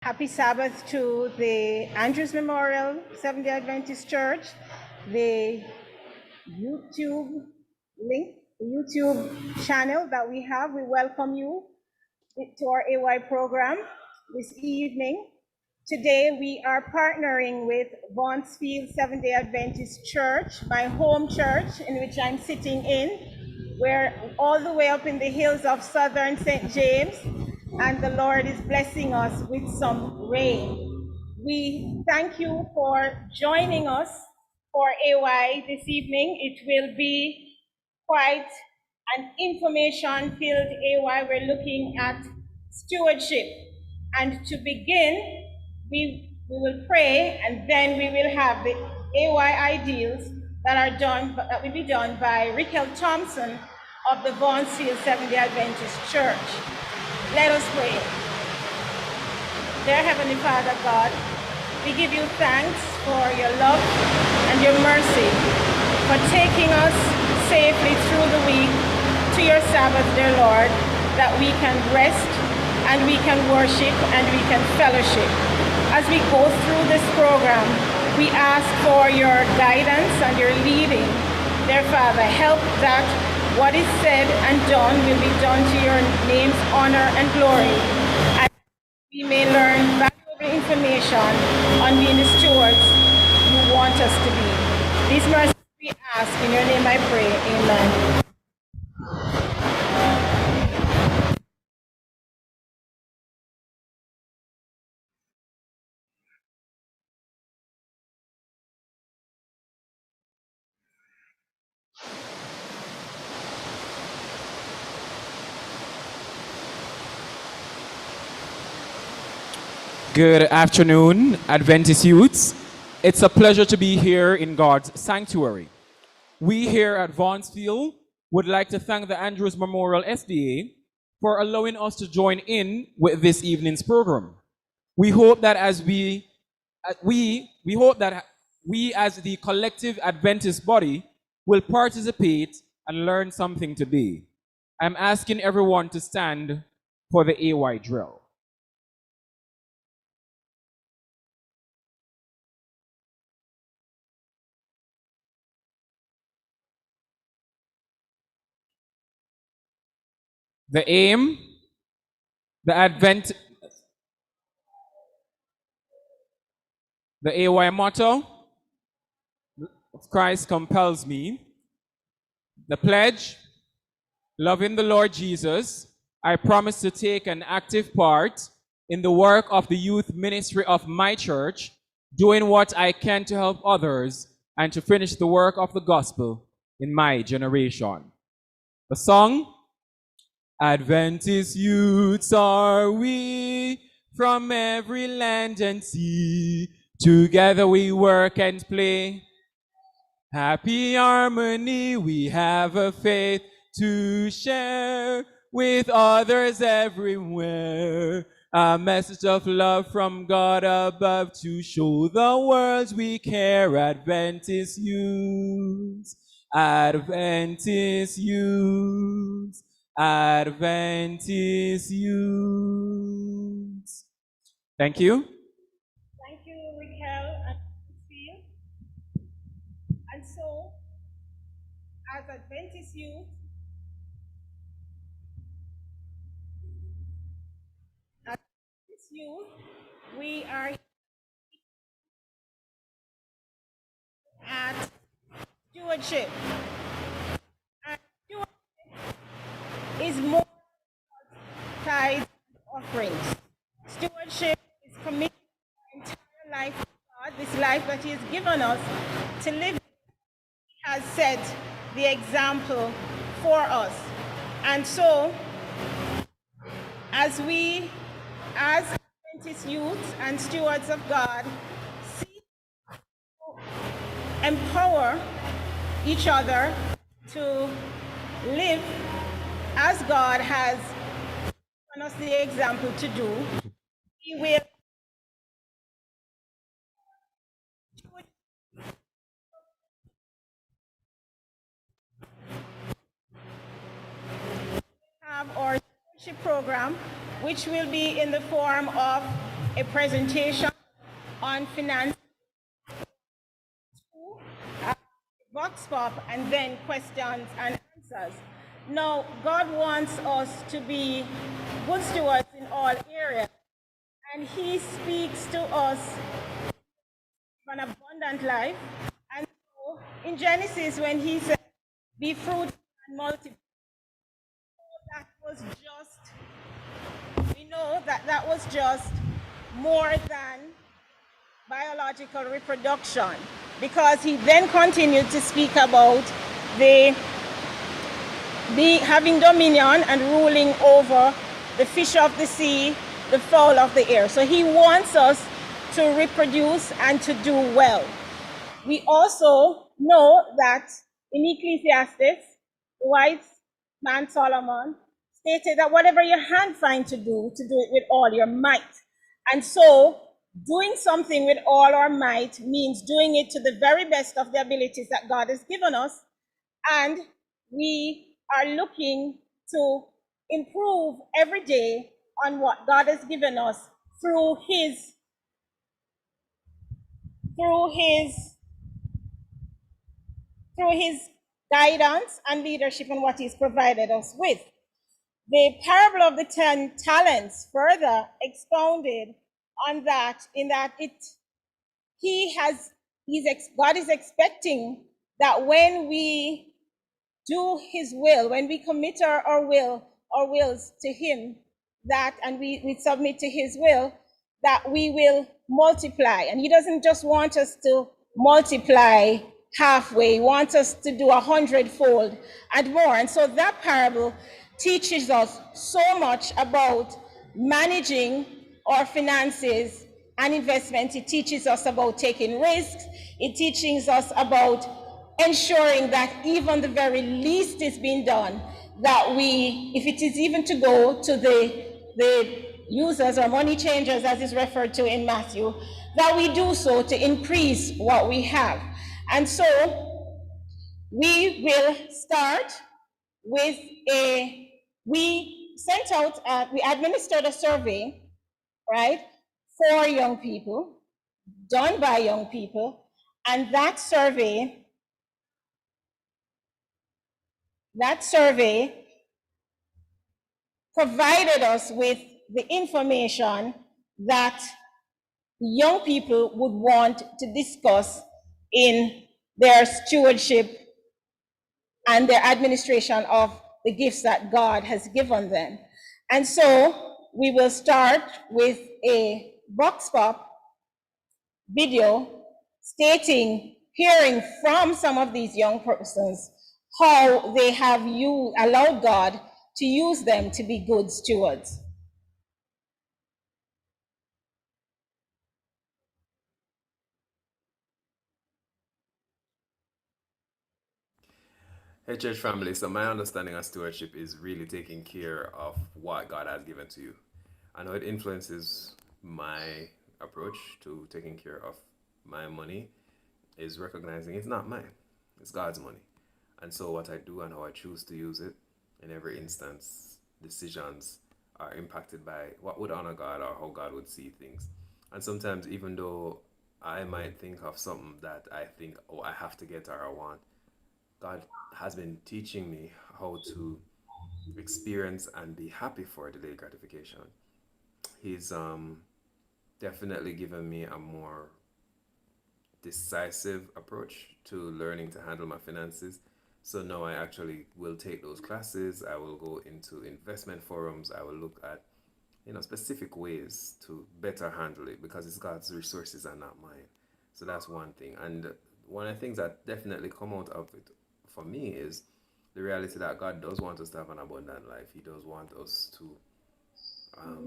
Happy Sabbath to the Andrews Memorial Seventh-day Adventist Church, the YouTube link, the YouTube channel that we have. We welcome you to our AY program this evening. Today we are partnering with Vaughansfield Seventh-day Adventist Church, my home church in which I'm sitting in. We're all the way up in the hills of southern St. James, and the Lord is blessing us with some rain. We thank you for joining us for AY this evening. It will be quite an information-filled AY. We're looking at stewardship. And to begin, we will pray, and then we will have the AY ideals that will be done by Raquel Thompson of the Vaughansfield Seventh-day Adventist Church. Let us pray. Dear Heavenly Father God, we give you thanks for your love and your mercy, for taking us safely through the week to your Sabbath, dear Lord, that we can rest and we can worship and we can fellowship. As we go through this program, we ask for your guidance and your leading. Dear Father, help that what is said and done will be done to your name's honor and glory. And we may learn valuable information on being the stewards you want us to be. These mercies we ask in your name I pray. Amen. Good afternoon, Adventist youths. It's a pleasure to be here in God's sanctuary. We here at Vaughansfield would like to thank the Andrews Memorial S.D.A. for allowing us to join in with this evening's program. We hope that we as the collective Adventist body will participate and learn something today. I'm asking everyone to stand for the AY drill. The aim, the AY motto, Christ compels me. The pledge, loving the Lord Jesus, I promise to take an active part in the work of the youth ministry of my church, doing what I can to help others and to finish the work of the gospel in my generation. The song, Adventist youths are we, from every land and sea. Together we work and play. Happy harmony, we have a faith to share with others everywhere. A message of love from God above to show the world we care. Adventist youths, Adventist youths. Adventist youths. Thank you. Thank you, Raquel and Sophia. And so, as Adventist youth, we are at stewardship. And stewardship is more tithes and offerings. Stewardship is committing our entire life to God, this life that He has given us to live. He has set the example for us. And so, as we, as Adventist youths and stewards of God, seek to empower each other to live as God has given us the example to do, we will have our stewardship program, which will be in the form of a presentation on finance, vox pop, and then questions and answers. Now, God wants us to be good stewards in all areas, and He speaks to us an abundant life. And so, in Genesis, when He said, "Be fruitful and multiply," that was just, we know that that was just more than biological reproduction, because He then continued to speak about the having dominion and ruling over the fish of the sea, the fowl of the air. So He wants us to reproduce and to do well. We also know that in Ecclesiastes, the wise man Solomon stated that whatever your hand finds to do it with all your might. And so doing something with all our might means doing it to the very best of the abilities that God has given us. And we are looking to improve every day on what God has given us through his guidance and leadership and what he's provided us with. The parable of the 10 talents further expounded on that, in that God is expecting that when we do his will, when we commit our wills to him, that, and we submit to his will, that we will multiply. And he doesn't just want us to multiply halfway, he wants us to do 100-fold and more. And so that parable teaches us so much about managing our finances and investment. It teaches us about taking risks. It teaches us about ensuring that even the very least is being done, that we, if it is even to go to the users or money changers, as is referred to in Matthew, that we do so to increase what we have. And so we will start with we administered a survey, right, for young people, done by young people, and that survey provided us with the information that young people would want to discuss in their stewardship and their administration of the gifts that God has given them. And so we will start with a vox pop video hearing from some of these young persons how they have allowed God to use them to be good stewards. Hey, church family. So, my understanding of stewardship is really taking care of what God has given to you. I know it influences my approach to taking care of my money, is recognizing it's not mine, it's God's money. And so, what I do and how I choose to use it in every instance, decisions are impacted by what would honor God or how God would see things. And sometimes, even though I might think of something that I think, oh, I have to get or I want, God has been teaching me how to experience and be happy for delayed gratification. He's definitely given me a more decisive approach to learning to handle my finances. So now I actually will take those classes. I will go into investment forums. I will look at specific ways to better handle it because it's God's resources and not mine. So that's one thing. And one of the things that definitely come out of it for me is the reality that God does want us to have an abundant life. He does want us to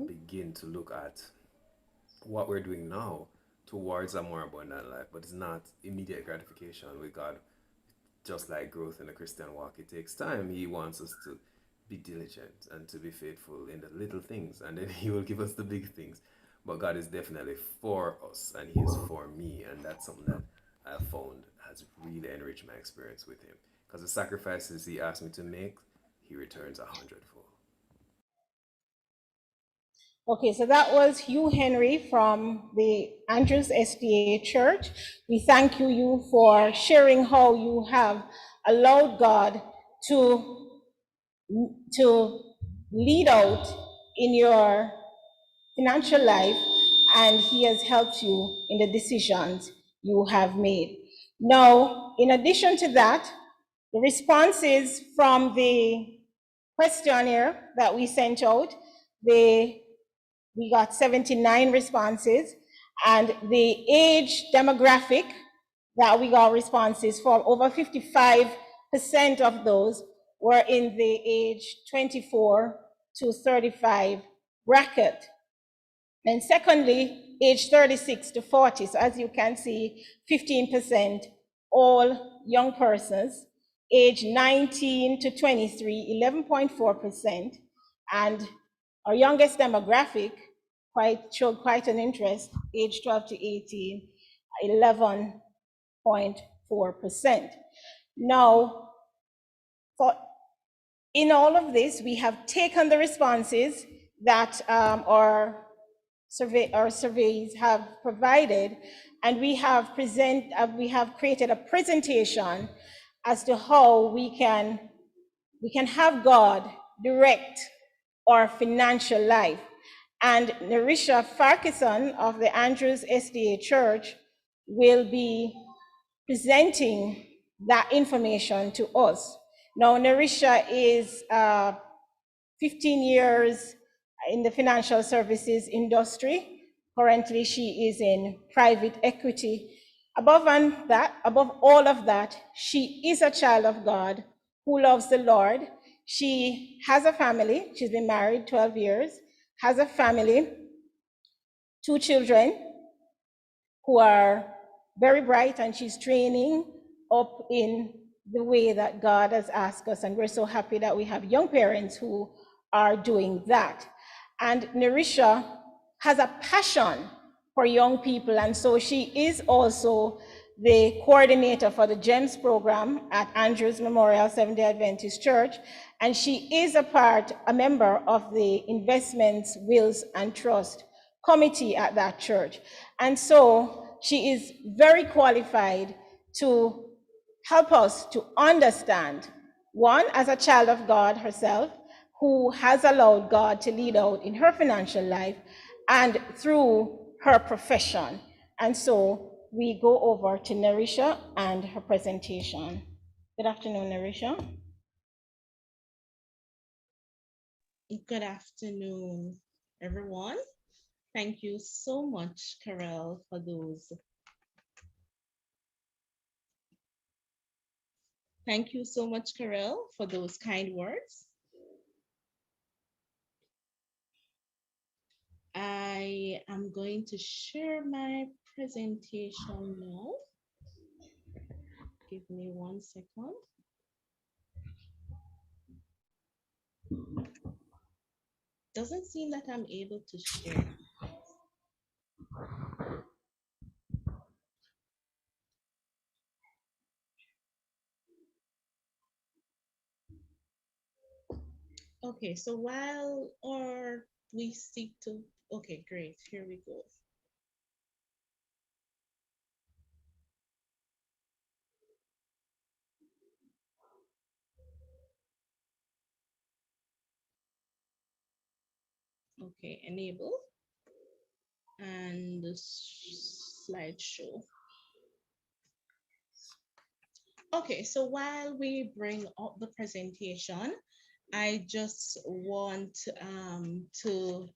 begin to look at what we're doing now towards a more abundant life, but it's not immediate gratification with God. Just like growth in the Christian walk, it takes time. He wants us to be diligent and to be faithful in the little things, and then He will give us the big things. But God is definitely for us, and He is for me, and that's something that I found has really enriched my experience with Him. Because the sacrifices He asked me to make, He returns 100-fold. Okay, so that was Hugh Henry from the Andrews S.D.A. Church. We thank you for sharing how you have allowed God to lead out in your financial life, and He has helped you in the decisions you have made. Now, in addition to that, the responses from the questionnaire that we sent out, we got 79 responses, and the age demographic that we got responses for, over 55% of those were in the age 24 to 35 bracket. And secondly, age 36 to 40. So as you can see, 15% all young persons. Age 19 to 23, 11.4%. And our youngest demographic showed quite an interest, age 12 to 18, 11.4%. Now, in all of this, we have taken the responses that our surveys have provided, and we have created a presentation as to how we can have God direct our financial life. And Narisha Farquharson of the Andrews S.D.A. Church will be presenting that information to us. Now, Narisha is 15 years in the financial services industry. Currently, she is in private equity. Above all of that, she is a child of God who loves the Lord. She has a family. She's been married 12 years, has a family, 2 children who are very bright, and she's training up in the way that God has asked us. And we're so happy that we have young parents who are doing that. And Narisha has a passion for young people, and so she is also the coordinator for the GEMS program at Andrews Memorial Seventh-day Adventist Church, and she is a member of the Investments, Wills, and Trust Committee at that church. And so she is very qualified to help us to understand, one, as a child of God herself, who has allowed God to lead out in her financial life and through her profession. And so we go over to Narisha and her presentation. Good afternoon, Narisha. Good afternoon, everyone. Thank you so much, Carol, for those. Thank you so much, Carol, for those kind words. I am going to share my presentation now. Give me 1 second. Doesn't seem that I'm able to share. Okay, so while or we seek to, okay, great, here we go. Okay, enable and the slideshow. Okay, so while we bring up the presentation, I just want to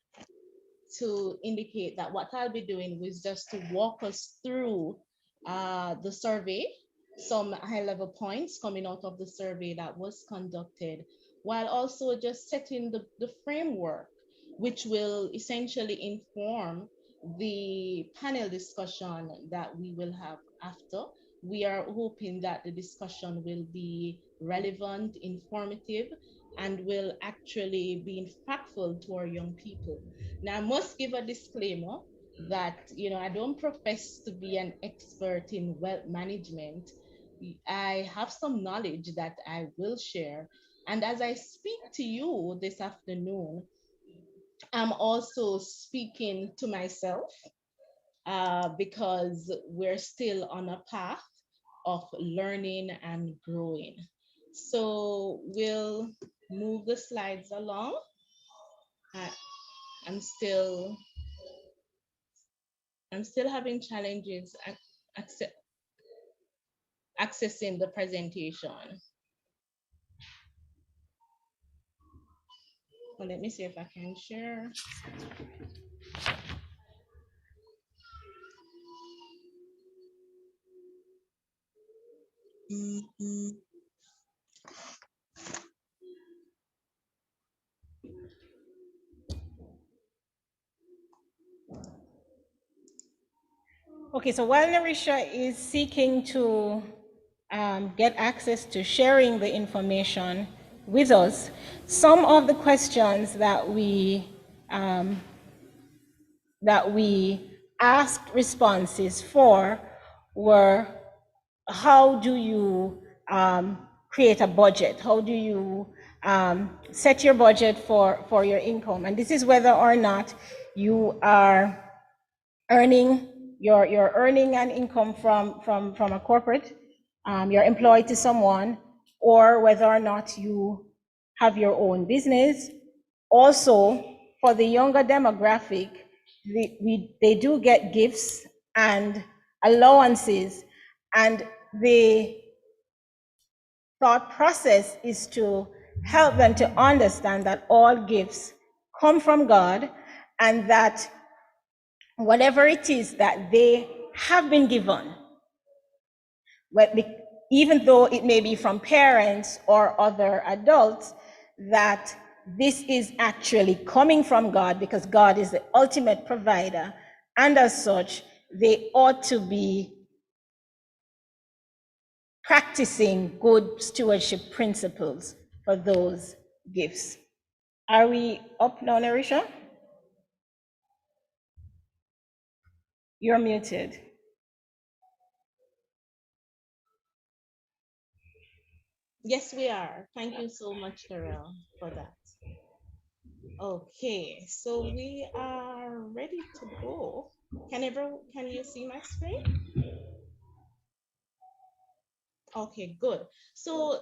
indicate that what I'll be doing is just to walk us through the survey, some high-level points coming out of the survey that was conducted, while also just setting the framework, which will essentially inform the panel discussion that we will have after. We are hoping that the discussion will be relevant, informative, and will actually be impactful to our young people. Now, I must give a disclaimer that, I don't profess to be an expert in wealth management. I have some knowledge that I will share. And as I speak to you this afternoon, I'm also speaking to myself because we're still on a path of learning and growing. So we'll move the slides along. I, I'm still having challenges accessing the presentation. Well, let me see if I can share. Okay, so while Narisha is seeking to get access to sharing the information with us, some of the questions that we asked responses for were, how do you create a budget? How do you set your budget for your income? And this is whether or not you are earning, you're earning an income from a corporate, you're employed to someone, or whether or not you have your own business. Also, for the younger demographic, they do get gifts and allowances, and the thought process is to help them to understand that all gifts come from God, and that whatever it is that they have been given, even though it may be from parents or other adults, that this is actually coming from God, because God is the ultimate provider, and as such, they ought to be practicing good stewardship principles for those gifts. Are we up now, Narisha? You're muted. Yes, we are. Thank you so much, Carol, for that. Okay, so we are ready to go. Can you see my screen? Okay, good. So,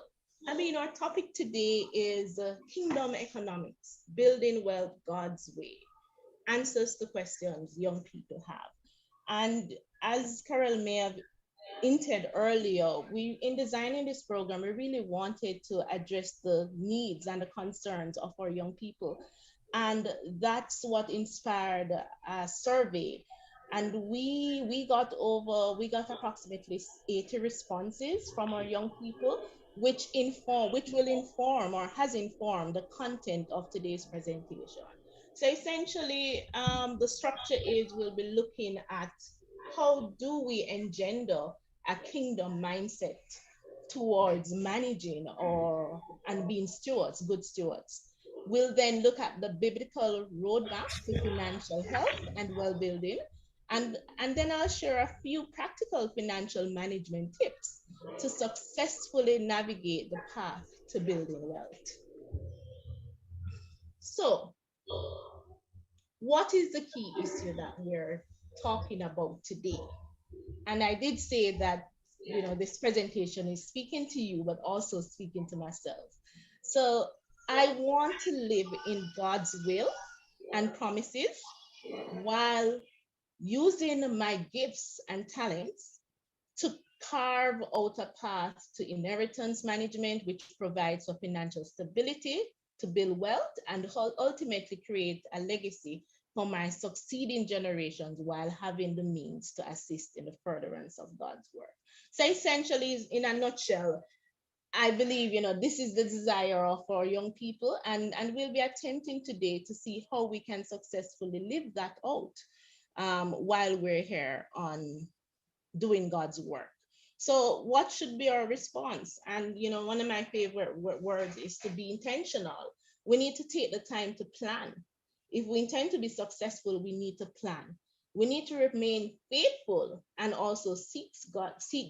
I mean, our topic today is kingdom economics, building wealth God's way. Answers to questions young people have. And as Carol may have hinted earlier, we in designing this program, we really wanted to address the needs and the concerns of our young people. And that's what inspired a survey. And we got approximately 80 responses from our young people, which will inform or has informed the content of today's presentation. So essentially, the structure is we'll be looking at how do we engender a kingdom mindset towards managing or and being stewards, good stewards. We'll then look at the biblical roadmap to financial health and well-being. And then I'll share a few practical financial management tips to successfully navigate the path to building wealth. So, what is the key issue that we're talking about today? And I did say that, this presentation is speaking to you, but also speaking to myself. So I want to live in God's will and promises while using my gifts and talents to carve out a path to inheritance management, which provides for financial stability, to build wealth, and ultimately create a legacy for my succeeding generations while having the means to assist in the furtherance of God's work. So essentially, in a nutshell, I believe, this is the desire of our young people, and we'll be attempting today to see how we can successfully live that out while we're here on doing God's work. So, what should be our response? And, one of my favorite words is to be intentional. We need to take the time to plan. If we intend to be successful, we need to plan. We need to remain faithful and also seek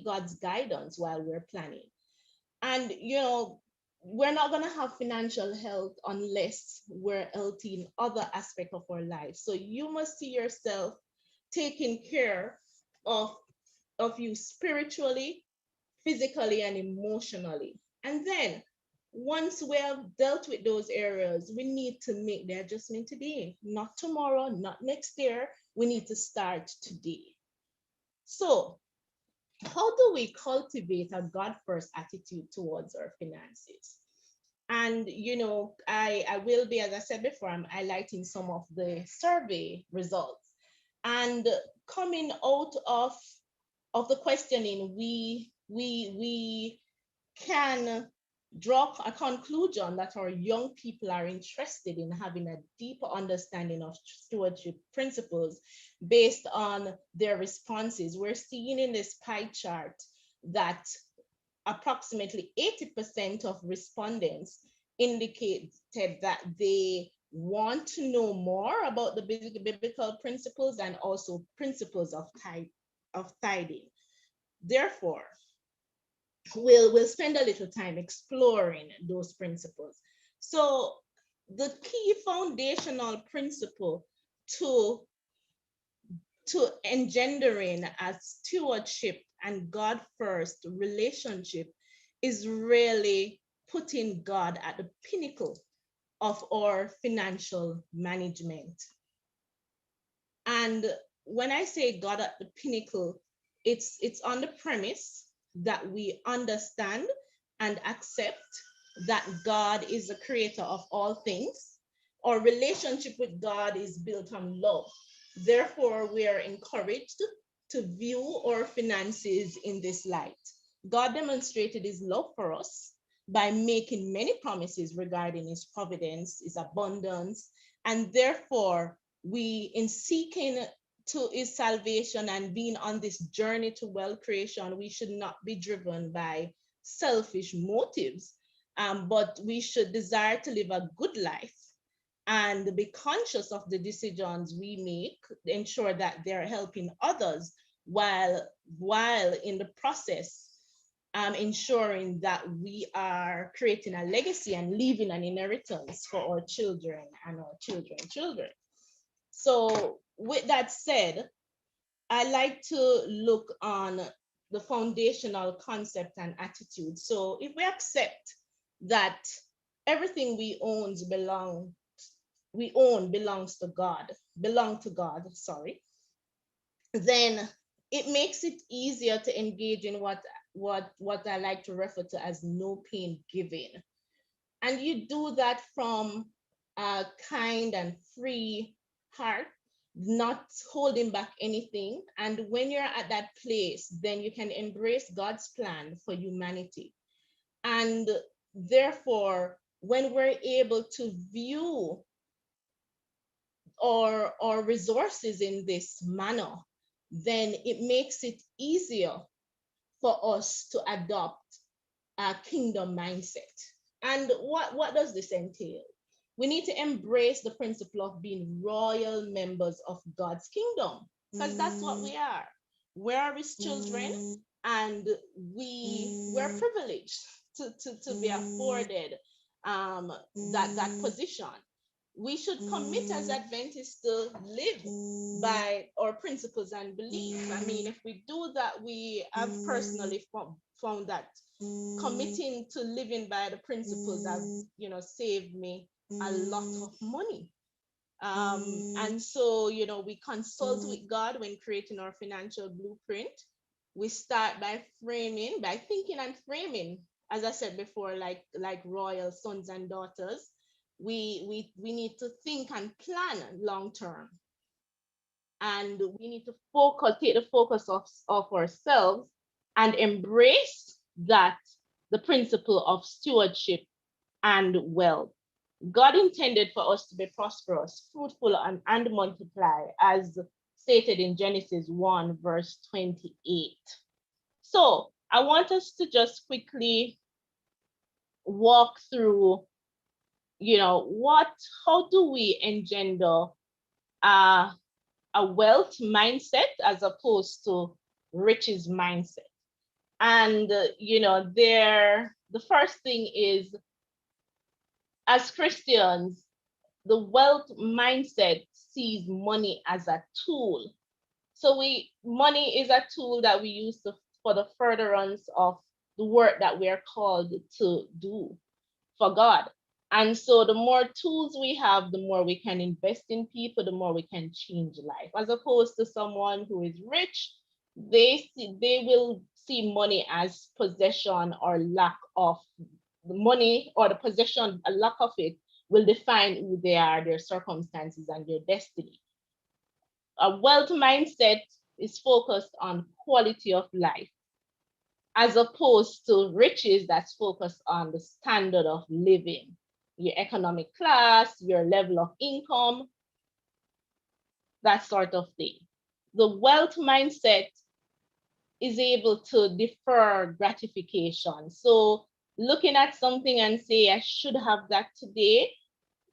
God's guidance while we're planning. And, we're not going to have financial health unless we're healthy in other aspects of our life. So you must see yourself taking care of you spiritually, physically, and emotionally. And then once we have dealt with those areas, we need to make the adjustment today, not tomorrow, not next year. We need to start today. So how do we cultivate a God first attitude towards our finances? And I will be, as I said before, I'm highlighting some of the survey results. And coming out of the questioning, we can draw a conclusion that our young people are interested in having a deeper understanding of stewardship principles based on their responses. We're seeing in this pie chart that approximately 80% of respondents indicated that they want to know more about the biblical principles and also principles of tithing. Therefore, we'll spend a little time exploring those principles. So the key foundational principle to engendering a stewardship and God first relationship is really putting God at the pinnacle of our financial management. And when I say God at the pinnacle, it's on the premise that we understand and accept that God is the creator of all things. Our relationship with God is built on love. Therefore, we are encouraged to view our finances in this light. God demonstrated his love for us by making many promises regarding his providence, his abundance, and therefore we, in seeking to his salvation and being on this journey to wealth creation, we should not be driven by selfish motives, but we should desire to live a good life and be conscious of the decisions we make, ensure that they're helping others while in the process ensuring that we are creating a legacy and leaving an inheritance for our children and our children's children. So with that said, I like to look on the foundational concept and attitude. So if we accept that everything we own belongs to God, sorry, then it makes it easier to engage in what I like to refer to as no pain giving. And you do that from a kind and free heart, not holding back anything. And when you're at that place, then you can embrace God's plan for humanity. And therefore, when we're able to view our resources in this manner, then it makes it easier for us to adopt a kingdom mindset. And what does this entail? We need to embrace the principle of being royal members of God's kingdom, because that's what we are. We're his children, and we're privileged to be afforded that position. We should commit as Adventists to live by our principles and beliefs. I mean, if we do that, we have personally found that committing to living by the principles has, saved me a lot of money. And so, we consult with God when creating our financial blueprint. We start by thinking and framing, as I said before, like royal sons and daughters. We need to think and plan long term, and we need to take the focus of ourselves and embrace that the principle of stewardship and wealth. God intended for us to be prosperous, fruitful, and multiply, as stated in Genesis 1, verse 28. So I want us to just quickly walk through, how do we engender a wealth mindset as opposed to riches mindset? And, the first thing is as Christians, the wealth mindset sees money as a tool. So money is a tool that we use for the furtherance of the work that we are called to do for God. And so the more tools we have, the more we can invest in people, the more we can change life. As opposed to someone who is rich, they will see money as possession or lack of the money, or the possession, a lack of it will define who they are, their circumstances, and their destiny. A wealth mindset is focused on quality of life, as opposed to riches that's focused on the standard of living, your economic class, your level of income, that sort of thing. The wealth mindset is able to defer gratification. So looking at something and say, I should have that today,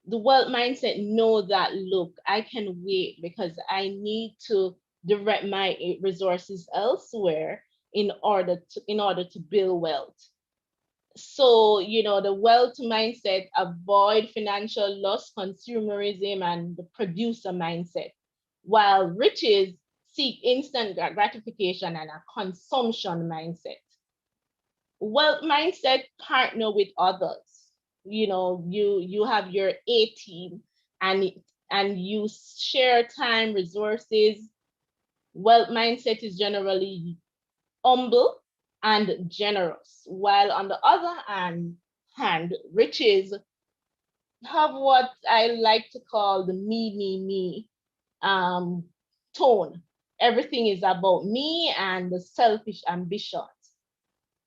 the wealth mindset know that, look, I can wait because I need to direct my resources elsewhere in order to build wealth. So, the wealth mindset avoid financial loss, consumerism, and the producer mindset, while riches seek instant gratification and a consumption mindset. Wealth mindset partner with others. You have your A team, and you share time, resources. Wealth mindset is generally humble and generous, while on the other hand, riches have what I like to call the me um, tone. Everything is about me and the selfish ambitions.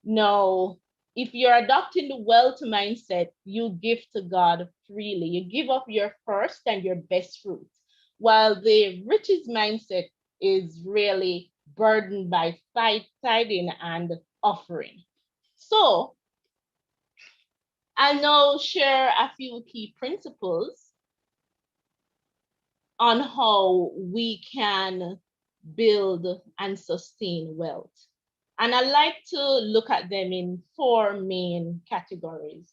Now, if you're adopting the wealth mindset, you give to God freely. You give up your first and your best fruit, while the riches mindset is really burdened by tithing and offering. So, I'll now share a few key principles on how we can build and sustain wealth. And I like to look at them in four main categories.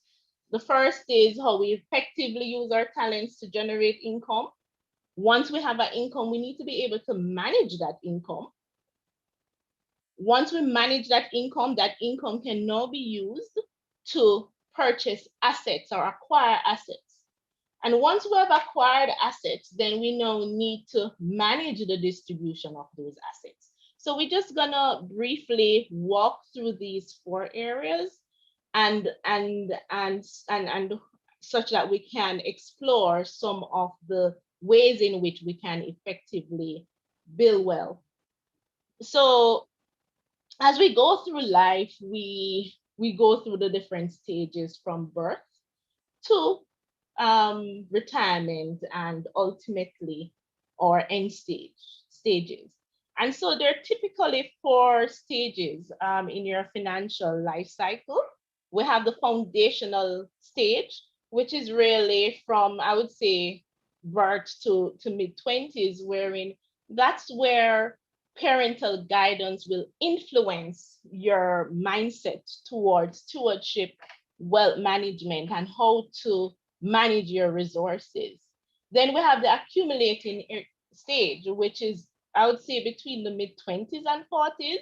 The first is how we effectively use our talents to generate income. Once we have an income, we need to be able to manage that income. Once we manage that income can now be used to purchase assets or acquire assets. And once we have acquired assets, then we now need to manage the distribution of those assets. So we're just gonna briefly walk through these four areas and such that we can explore some of the ways in which we can effectively build wealth. So as we go through life, we go through the different stages from birth to retirement and ultimately or end stages. And so there are typically four stages in your financial life cycle. We have the foundational stage, which is really from, I would say, birth to mid-20s, wherein that's where parental guidance will influence your mindset towards stewardship, wealth management, and how to manage your resources. Then we have the accumulating stage, which is, I would say, between the mid-20s and 40s.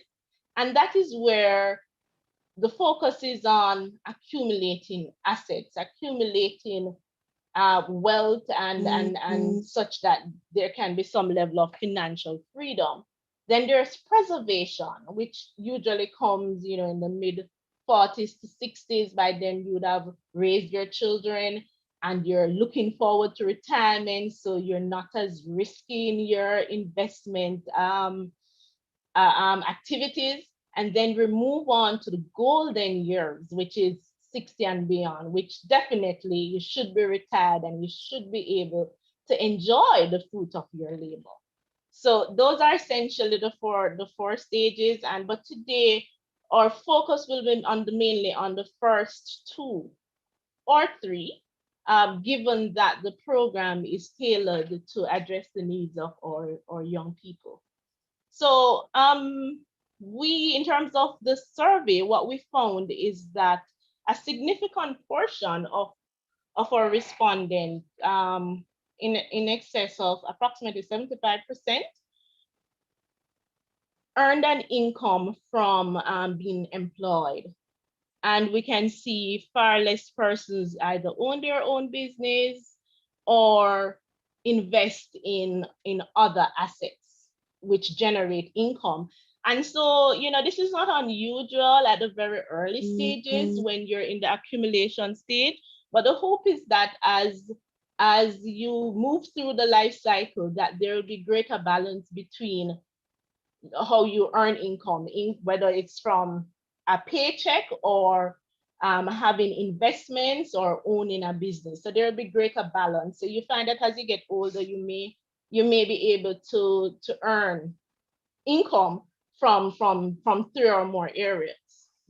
And that is where the focus is on accumulating assets, accumulating wealth, and such that there can be some level of financial freedom. Then there's preservation, which usually comes, in the mid 40s to 60s. By then you would have raised your children and you're looking forward to retirement, so you're not as risky in your investment activities. And then we move on to the golden years, which is 60 and beyond, which definitely you should be retired and you should be able to enjoy the fruit of your labor. So those are essentially the four stages. But today our focus will be mainly on the first two or three, given that the program is tailored to address the needs of our young people. So in terms of the survey, what we found is that a significant portion of of our respondents, in excess of approximately 75%, earned an income from being employed. And we can see far less persons either own their own business or invest in other assets which generate income. And so, this is not unusual at the very early stages when you're in the accumulation stage. But the hope is that as you move through the life cycle, that there will be greater balance between how you earn income, whether it's from a paycheck or having investments or owning a business. So there will be greater balance. So you find that as you get older, you may be able to earn income from three or more areas,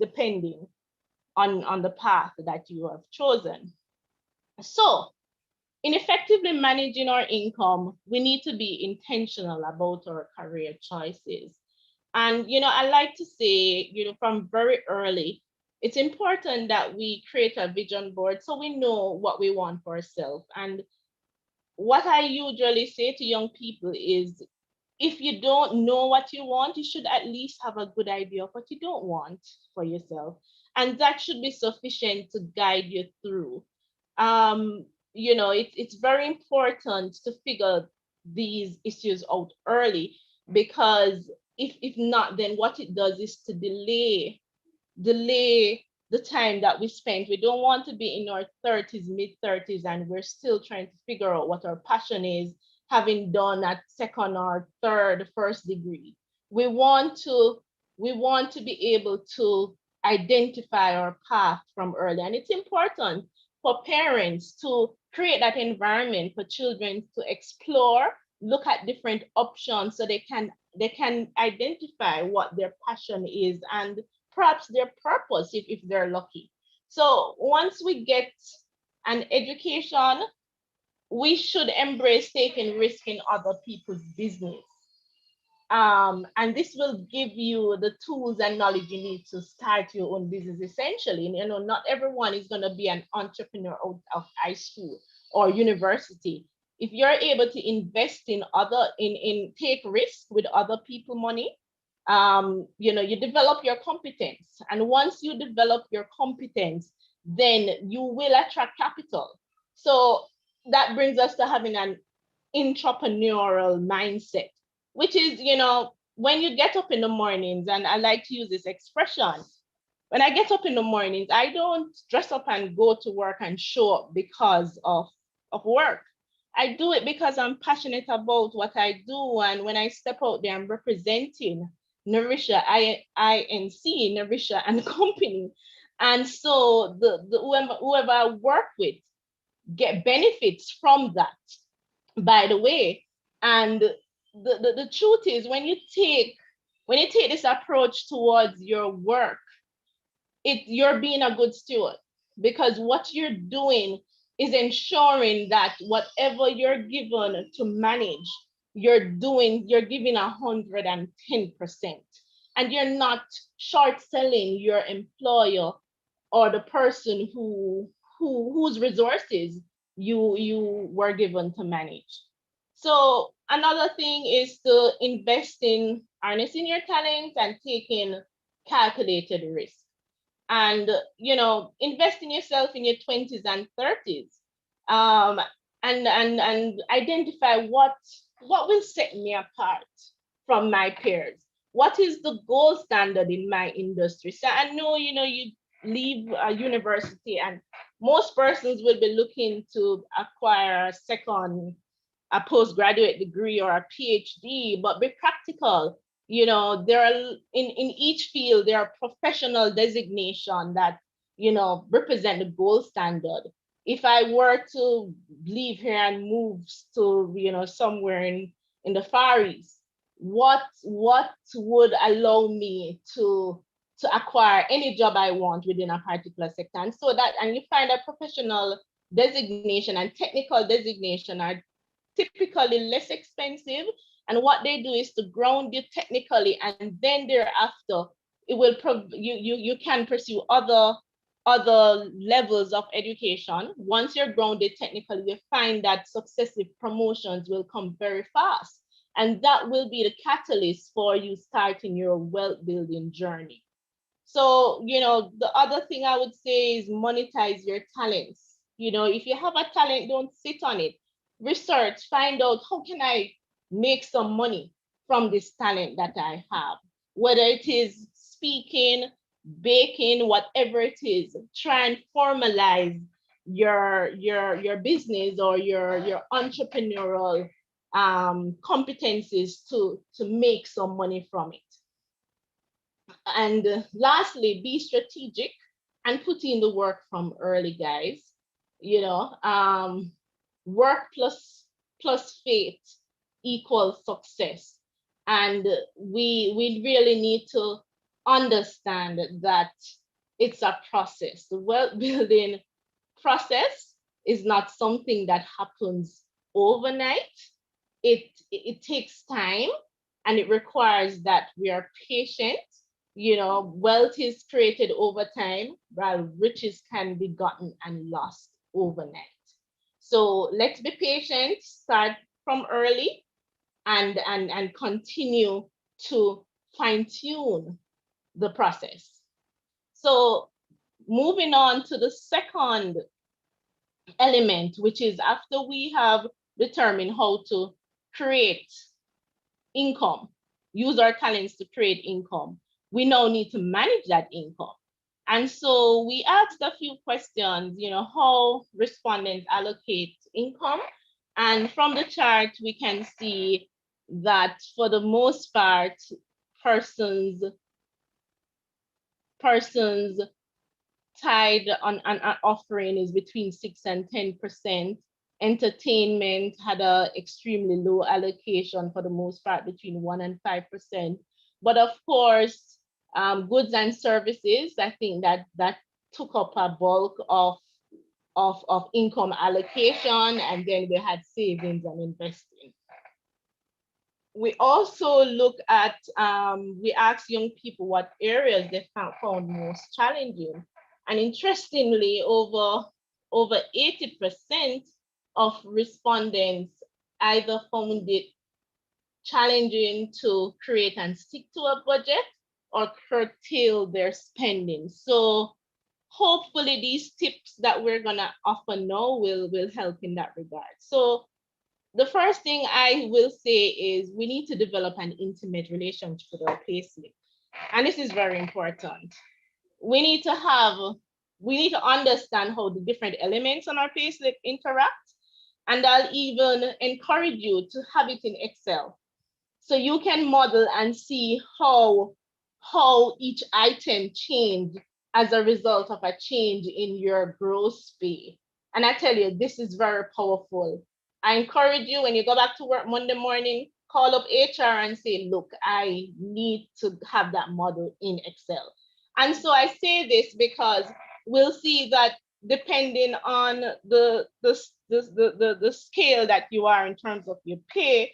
depending on the path that you have chosen. So in effectively managing our income, we need to be intentional about our career choices. And, I like to say, from very early, it's important that we create a vision board so we know what we want for ourselves. And what I usually say to young people is, if you don't know what you want, you should at least have a good idea of what you don't want for yourself. And that should be sufficient to guide you through. It's very important to figure these issues out early, because if not, then what it does is to delay the time that we spend. We don't want to be in our 30s, mid 30s, and we're still trying to figure out what our passion is, having done at second or third, first degree. We want to be able to identify our path from early. And it's important for parents to create that environment for children to explore, look at different options so they can identify what their passion is and perhaps their purpose if they're lucky. So once we get an education, we should embrace taking risk in other people's business. And this will give you the tools and knowledge you need to start your own business essentially. And, not everyone is going to be an entrepreneur out of high school or university. If you're able to invest in take risk with other people money, you develop your competence. And once you develop your competence, then you will attract capital. So that brings us to having an entrepreneurial mindset, which is, when you get up in the mornings, and I like to use this expression, when I get up in the mornings, I don't dress up and go to work and show up because of work. I do it because I'm passionate about what I do. And when I step out there, I'm representing Nourisha, INC, Nourisha and Company. And so whoever I work with get benefits from that, by the way. And the truth is, when you take this approach towards your work, you're being a good steward, because what you're doing is ensuring that whatever you're given to manage, you're giving 110%, and you're not short selling your employer or the person whose resources you were given to manage. So another thing is to invest in harnessing your talents and taking calculated risk. And invest in yourself in your 20s and 30s, and identify what will set me apart from my peers. What is the gold standard in my industry? So I know, you leave a university and most persons will be looking to acquire a postgraduate degree or a PhD, but be practical. There are in each field, there are professional designation that, represent the gold standard. If I were to leave here and move to, somewhere in the Far East, what would allow me to acquire any job I want within a particular sector? And you find that professional designation and technical designation are typically less expensive. And what they do is to ground you technically, and then thereafter, it will you can pursue other other levels of education, once you're grounded technically, you find that successive promotions will come very fast. And that will be the catalyst for you starting your wealth building journey. So, the other thing I would say is monetize your talents. If you have a talent, don't sit on it. Research, find out how can I make some money from this talent that I have, whether it is speaking, baking, whatever it is. Try and formalize your business or your entrepreneurial competencies to make some money from it. And lastly, be strategic and put in the work from early, guys. Work plus faith equals success. And we really need to understand that it's a process. The wealth building process is not something that happens overnight. It takes time, and it requires that we are patient. Wealth is created over time, while riches can be gotten and lost overnight. So let's be patient, start from early, and continue to fine-tune the process. So moving on to the second element, which is after we have determined how to create income, use our talents to create income, we now need to manage that income. And so we asked a few questions, how respondents allocate income. And from the chart, we can see that for the most part, persons tied on an offering is between 6 and 10%. Entertainment had a extremely low allocation, for the most part between 1 and 5%. But of course, goods and services, I think that took up a bulk of income allocation, and then we had savings and investing. We also look at, we asked young people what areas they found most challenging. And interestingly, over 80% of respondents either found it challenging to create and stick to a budget or curtail their spending. So hopefully these tips that we're gonna offer now will help in that regard. So the first thing I will say is we need to develop an intimate relationship with our payslip. And this is very important. We need to understand how the different elements on our payslip interact. And I'll even encourage you to have it in Excel, so you can model and see how each item changed as a result of a change in your gross pay. And I tell you, this is very powerful. I encourage you, when you go back to work Monday morning, call up HR and say, look, I need to have that model in Excel. And so I say this because we'll see that depending on the scale that you are in terms of your pay,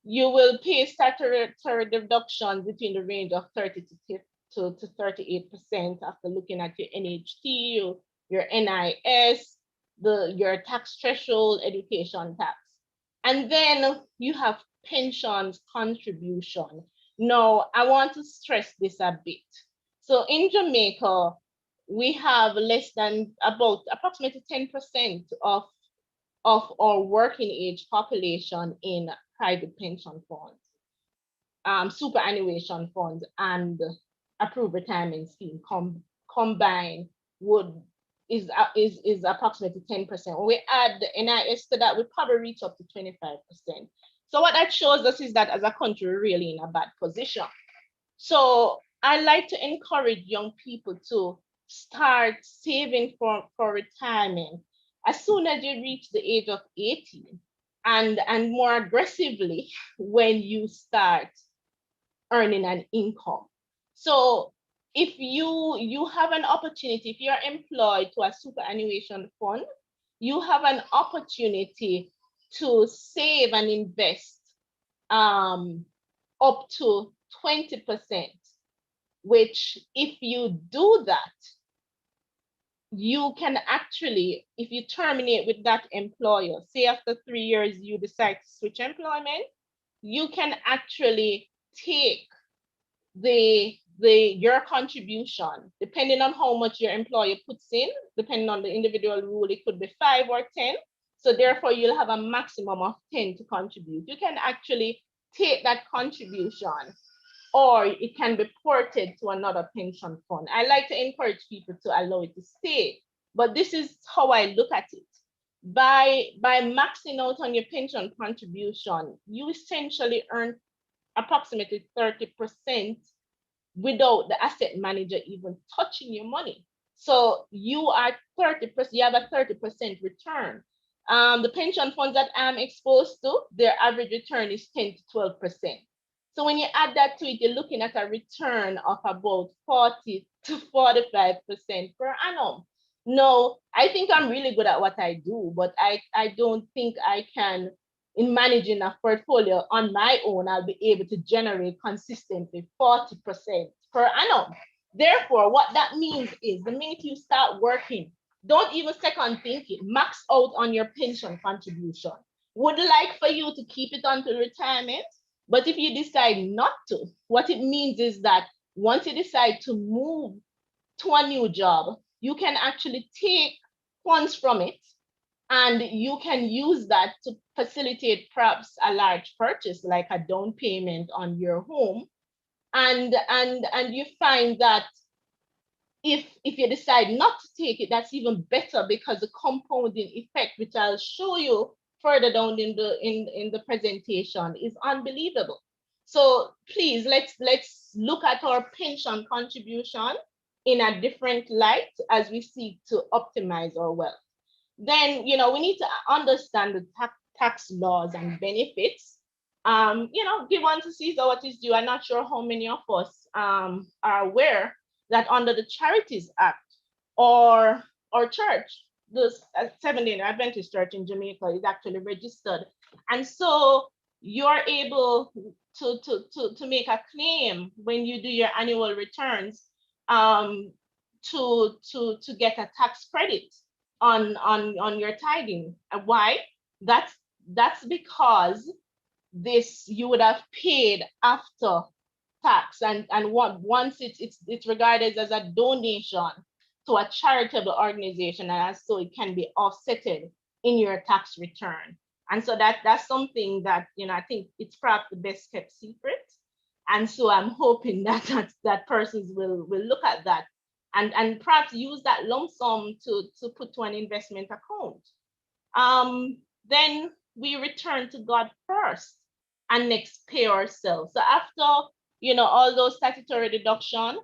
you will pay statutory deductions between the range of 30 to 38% after looking at your NHT, your NIS, your tax threshold, education tax. And then you have pensions contribution. Now, I want to stress this a bit. So in Jamaica, we have less than approximately 10% of our working age population in private pension funds, superannuation funds, and approved retirement scheme combined is approximately 10%. When we add the NIS to that, we probably reach up to 25%. So what that shows us is that as a country, we're really in a bad position. So I like to encourage young people to start saving for retirement as soon as you reach the age of 18, and more aggressively when you start earning an income. So if you have an opportunity, if you're employed to a superannuation fund, you have an opportunity to save and invest up to 20%, which if you do that, you can actually, if you terminate with that employer, say after 3 years you decide to switch employment, you can actually take your contribution, depending on how much your employer puts in, depending on the individual rule, it could be 5 or 10. So therefore, you'll have a maximum of 10 to contribute. You can actually take that contribution, or it can be ported to another pension fund. I like to encourage people to allow it to stay, but this is how I look at it. By maxing out on your pension contribution, you essentially earn approximately 30% without the asset manager even touching your money. So you are 30%, you have a 30% return. The pension funds that I'm exposed to, their average return is 10 to 12%. So when you add that to it, you're looking at a return of about 40 to 45% per annum. No, I think I'm really good at what I do, but I don't think I can, in managing a portfolio on my own, I'll be able to generate consistently 40% per annum. Therefore, what that means is the minute you start working, don't even second think it, max out on your pension contribution. Would like for you to keep it until retirement, but if you decide not to, what it means is that once you decide to move to a new job, you can actually take funds from it and you can use that to facilitate perhaps a large purchase like a down payment on your home. And you find that if you decide not to take it, that's even better, because the compounding effect, which I'll show you further down in the presentation, is unbelievable. So please, let's look at our pension contribution in a different light as we seek to optimize our wealth. Then we need to understand the tax laws and benefits. Give unto Caesar what is due. I'm not sure how many of us are aware that under the Charities Act, or church, the Seventh-day Adventist Church in Jamaica is actually registered, and so you're able to make a claim when you do your annual returns, to get a tax credit on your tithing. Why? That's because this you would have paid after tax, and once it's regarded as a donation to a charitable organization, and so it can be offsetted in your tax return. And so that's something that I think it's perhaps the best kept secret. And so I'm hoping that persons will look at that and perhaps use that lump sum to put to an investment account. Then we return to God first and next pay ourselves. So after all those statutory deduction,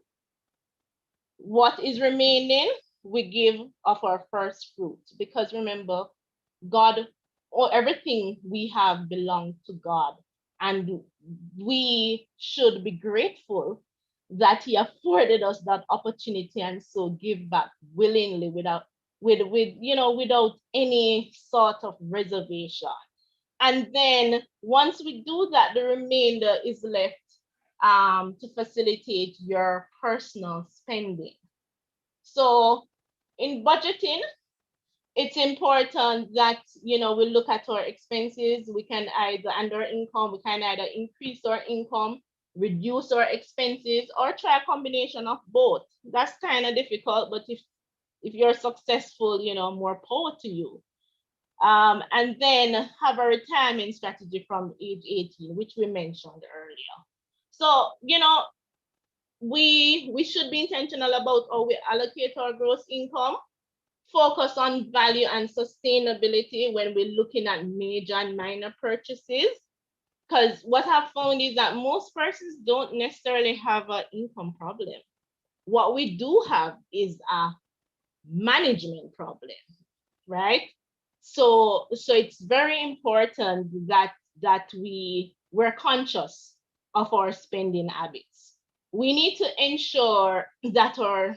what is remaining, we give of our first fruit, because remember, God, or everything we have belongs to God, and we should be grateful that He afforded us that opportunity, and so give back willingly without any sort of reservation. And then once we do that, the remainder is left to facilitate your personal spending. So in budgeting, it's important that we look at our expenses. We can either, and our income, we can either increase our income, reduce our expenses, or try a combination of both. That's kind of difficult, but if you're successful, more power to you. And then have a retirement strategy from age 18, which we mentioned earlier. So, we should be intentional about how we allocate our gross income, focus on value and sustainability when we're looking at major and minor purchases. Because what I've found is that most persons don't necessarily have an income problem. What we do have is a management problem, right? So it's very important that we're conscious of our spending habits. We need to ensure that our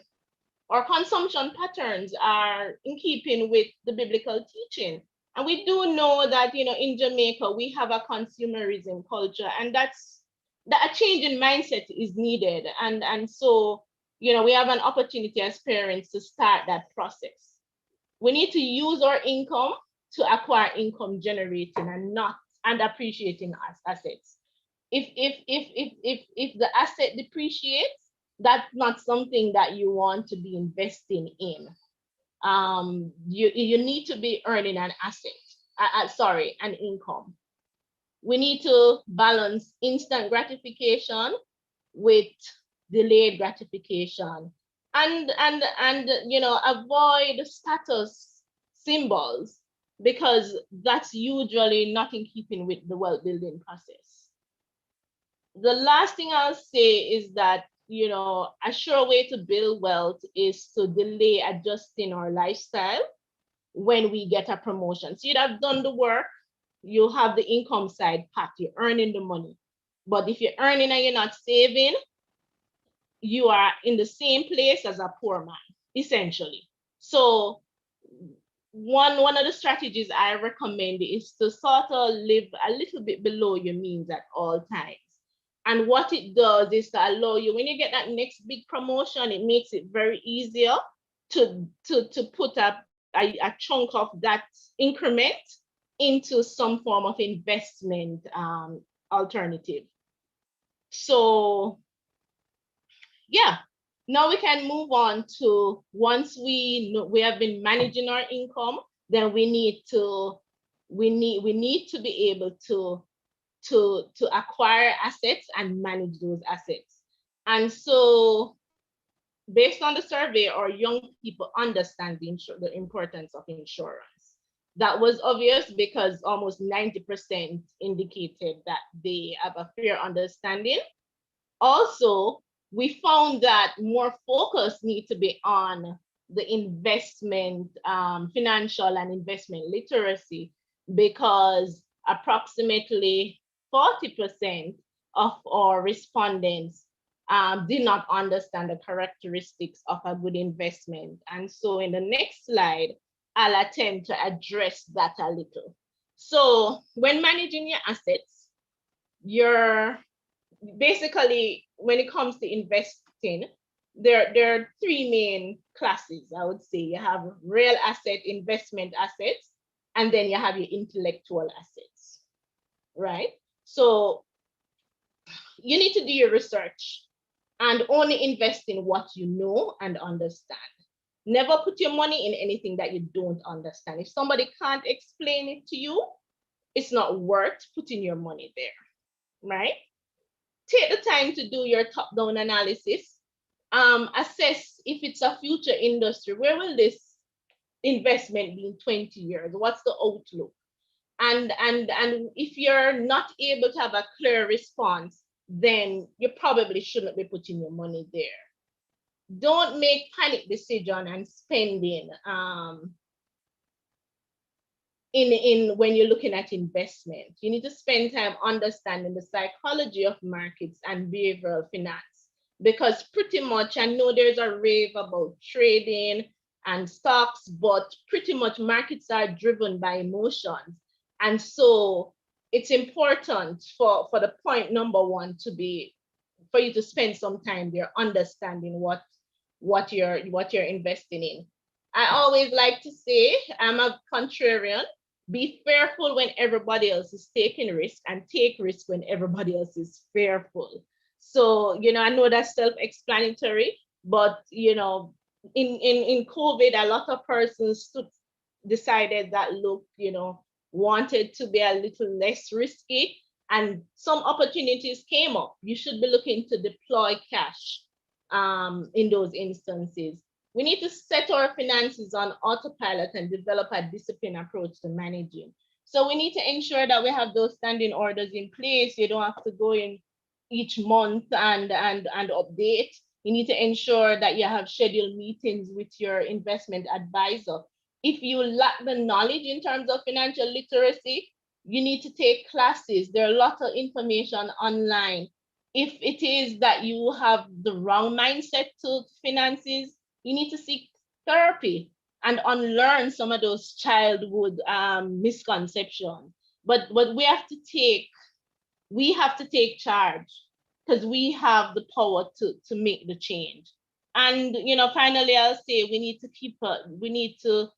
consumption patterns are in keeping with the biblical teaching. And we do know that in Jamaica we have a consumerism culture, and that a change in mindset is needed. And so we have an opportunity as parents to start that process. We need to use our income to acquire income generating and not and appreciating assets. If the asset depreciates, that's not something that you want to be investing in. You need to be earning an asset, an income. We need to balance instant gratification with delayed gratification, and avoid status symbols, because that's usually not in keeping with the wealth building process. The last thing I'll say is that a sure way to build wealth is to delay adjusting our lifestyle when we get a promotion. So you'd have done the work, you have the income side packed, you're earning the money. But if you're earning and you're not saving, you are in the same place as a poor man, essentially. So one of the strategies I recommend is to sort of live a little bit below your means at all times. And what it does is to allow you, when you get that next big promotion, it makes it very easier to put up a chunk of that increment into some form of investment alternative. So yeah, now we can move on to, once we have been managing our income, then we need to be able to acquire assets and manage those assets. And so based on the survey, our young people understand the importance of insurance. That was obvious because almost 90% indicated that they have a fair understanding. Also, we found that more focus needs to be on the investment, financial and investment literacy, because approximately 40% of our respondents did not understand the characteristics of a good investment. And so in the next slide, I'll attempt to address that a little. So when managing your assets, you're basically, when it comes to investing, there are three main classes, I would say. You have real asset, investment assets, and then you have your intellectual assets, right? So you need to do your research and only invest in what you know and understand. Never put your money in anything that you don't understand. If somebody can't explain it to you, it's not worth putting your money there, right? Take the time to do your top-down analysis. Assess if it's a future industry. Where will this investment be in 20 years? What's the outlook? And if you're not able to have a clear response, then you probably shouldn't be putting your money there. Don't make panic decision and spending in when you're looking at investment. You need to spend time understanding the psychology of markets and behavioral finance, because pretty much, I know there's a rave about trading and stocks, but pretty much markets are driven by emotions. And so it's important for the point number one to be, for you to spend some time there understanding what you're investing in. I always like to say, I'm a contrarian. Be fearful when everybody else is taking risk, and take risk when everybody else is fearful. So, I know that's self-explanatory, but, in COVID, a lot of persons decided that, look, wanted to be a little less risky, and some opportunities came up. You should be looking to deploy cash in those instances. We need to set our finances on autopilot and develop a disciplined approach to managing. So we need to ensure that we have those standing orders in place. You don't have to go in each month and update. You need to ensure that you have scheduled meetings with your investment advisor. If you lack the knowledge in terms of financial literacy, you need to take classes. There are a lot of information online. If it is that you have the wrong mindset to finances, you need to seek therapy and unlearn some of those childhood misconceptions. But we have to take charge, because we have the power to make the change. And finally, I'll say we need to we need to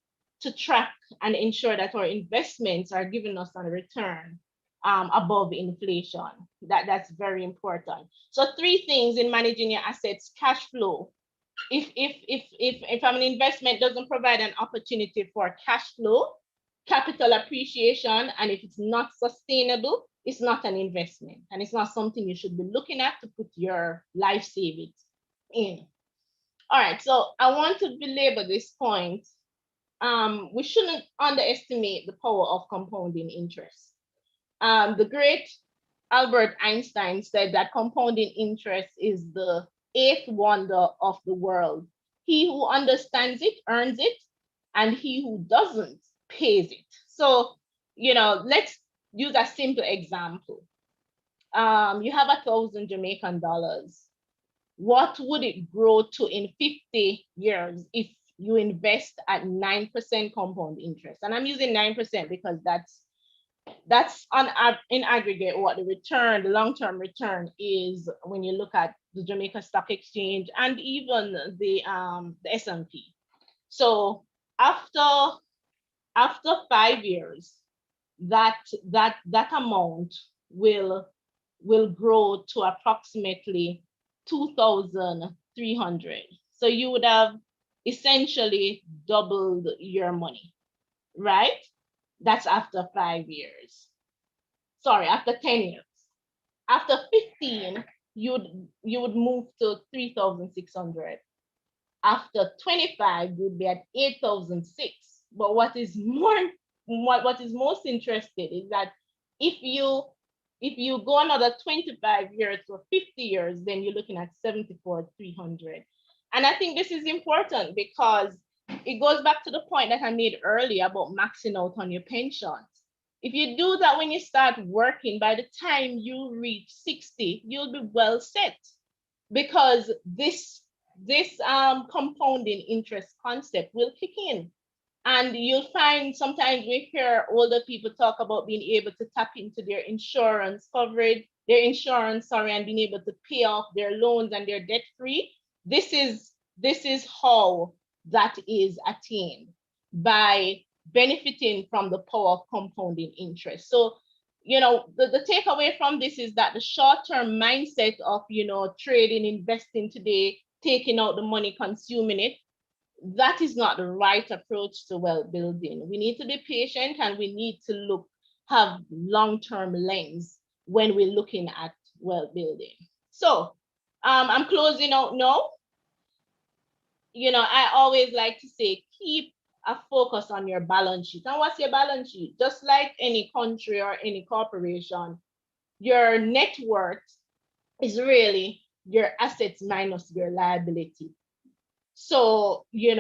track and ensure that our investments are giving us a return above inflation. That's very important. So 3 things in managing your assets: cash flow. If an investment doesn't provide an opportunity for cash flow, capital appreciation, and if it's not sustainable, it's not an investment, and it's not something you should be looking at to put your life savings in. All right, so I want to belabor this point. We shouldn't underestimate the power of compounding interest. The great Albert Einstein said that compounding interest is the 8th wonder of the world. He who understands it earns it, and he who doesn't pays it. So, let's use a simple example. You have $1,000 Jamaican. What would it grow to in 50 years if you invest at 9% compound interest? And I'm using 9% because that's in aggregate what the long-term return is when you look at the Jamaica Stock Exchange and even the S&P. So after 5 years, that amount will grow to approximately 2,300. So you would have essentially doubled your money, right? That's after 5 years. Sorry, after 10 years. After 15, you would move to 3,600. After 25, you'd be at 8,006. But what is most interesting is that if you go another 25 years or 50 years, then you're looking at 74,300. And I think this is important because it goes back to the point that I made earlier about maxing out on your pensions. If you do that when you start working, by the time you reach 60, you'll be well set, because this compounding interest concept will kick in. And you'll find sometimes we hear older people talk about being able to tap into their insurance coverage, and being able to pay off their loans and their debt free. This is how that is attained, by benefiting from the power of compounding interest. So, the takeaway from this is that the short-term mindset of, trading, investing today, taking out the money, consuming it, that is not the right approach to wealth building. We need to be patient, and we need to have long-term lens when we're looking at wealth building. So I'm closing out now. I always like to say, keep a focus on your balance sheet. And what's your balance sheet? Just like any country or any corporation, your net worth is really your assets minus your liability. So, you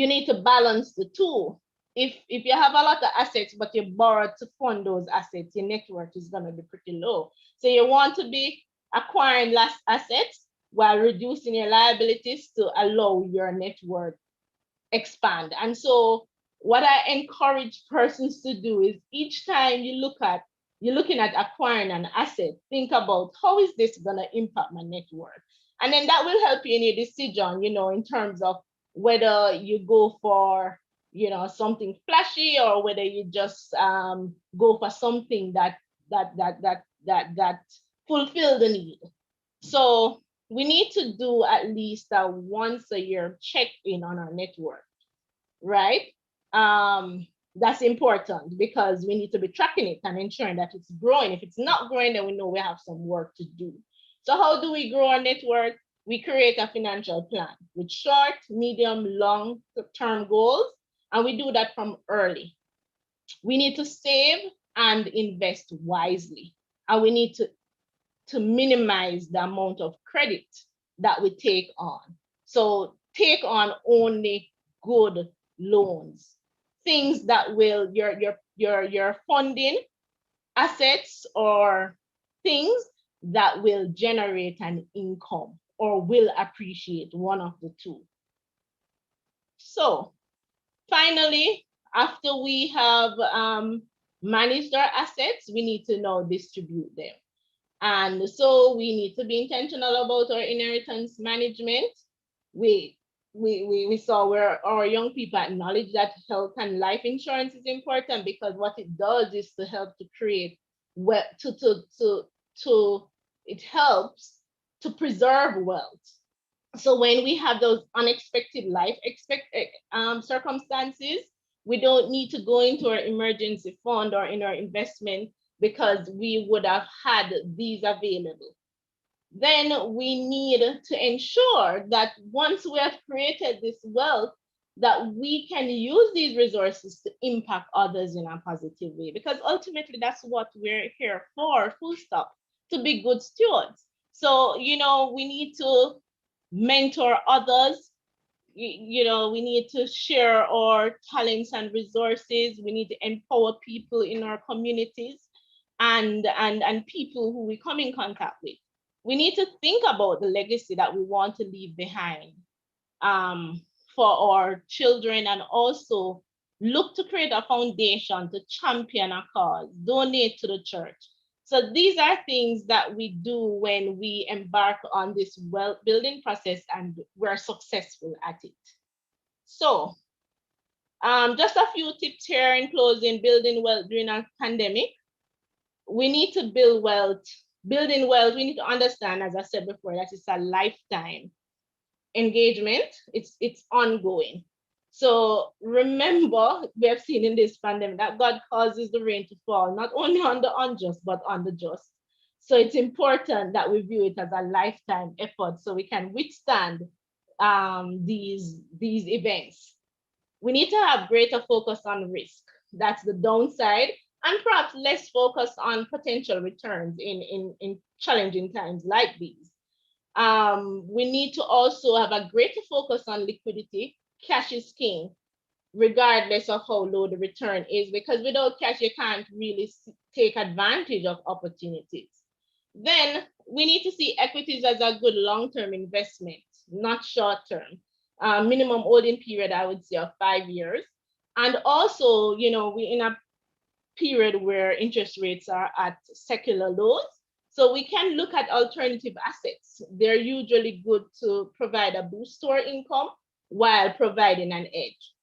need to balance the two. If you have a lot of assets, but you borrow to fund those assets, your net worth is going to be pretty low. So you want to be acquiring less assets while reducing your liabilities to allow your net worth expand. And so what I encourage persons to do is, each time you're looking at acquiring an asset, think about, how is this going to impact my net worth? And then that will help you in your decision, in terms of whether you go for, something flashy, or whether you just go for something that fulfill the need. So we need to do at least a once a year check-in on our net worth, right? That's important, because we need to be tracking it and ensuring that it's growing. If it's not growing, then we know we have some work to do. So how do we grow our net worth? We create a financial plan with short, medium, long-term goals, and we do that from early. We need to save and invest wisely, and we need to minimize the amount of credit that we take on. So take on only good loans, things that will your funding assets, or things that will generate an income or will appreciate, one of the two. So finally, after we have managed our assets, we need to now distribute them. And so we need to be intentional about our inheritance management. We we saw where our young people acknowledge that health and life insurance is important, because what it does is to help to create well to it helps to preserve wealth. So when we have those unexpected life circumstances, we don't need to go into our emergency fund or in our investment, because we would have had these available. Then we need to ensure that once we have created this wealth, that we can use these resources to impact others in a positive way, because ultimately that's what we're here for, full stop, to be good stewards. So we need to mentor others. We need to share our talents and resources. We need to empower people in our communities, and people who we come in contact with. We need to think about the legacy that we want to leave behind, um, for our children, and also look to create a foundation to champion a cause, donate to the church. So these are things that we do when we embark on this wealth building process, and we're successful at it. So just a few tips here in closing: building wealth during a pandemic. We need to build wealth. Building wealth, we need to understand, as I said before, that it's a lifetime engagement. It's ongoing. So remember, we have seen in this pandemic that God causes the rain to fall not only on the unjust but on the just. So it's important that we view it as a lifetime effort, so we can withstand these events. We need to have greater focus on risk. That's the downside, and perhaps less focus on potential returns in challenging times like these. We need to also have a greater focus on liquidity. Cash is king, regardless of how low the return is, because without cash, you can't really take advantage of opportunities. Then we need to see equities as a good long-term investment, not short-term. Minimum holding period, I would say, of 5 years. And also, we're in a period where interest rates are at secular lows. So we can look at alternative assets. They're usually good to provide a boost to our income while providing an edge.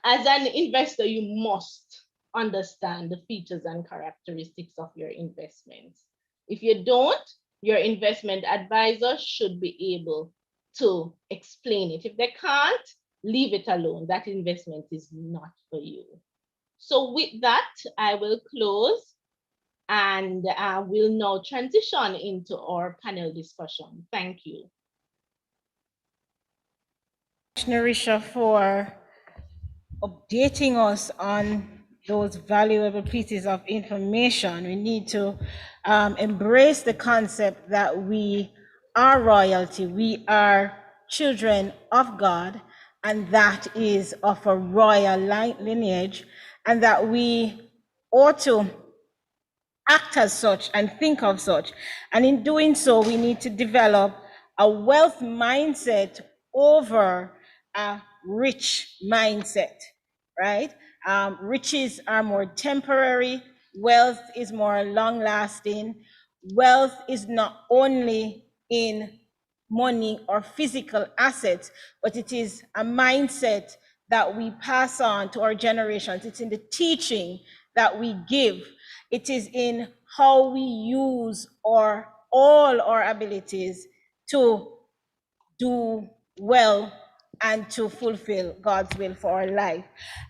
As an investor, you must understand the features and characteristics of your investments. If you don't, your investment advisor should be able to explain it. If they can't, leave it alone. That investment is not for you. So with that, I will close, and we'll now transition into our panel discussion. Thank you. Narisha, for updating us on those valuable pieces of information. We need to embrace the concept that we are royalty, we are children of God, and that is of a royal lineage, and that we ought to act as such and think of such. And in doing so, we need to develop a wealth mindset over a rich mindset, right? Riches are more temporary, wealth is more long lasting. Wealth is not only in money or physical assets, but it is a mindset that we pass on to our generations. It's in the teaching that we give. It is in how we use all our abilities to do well and to fulfill God's will for our life.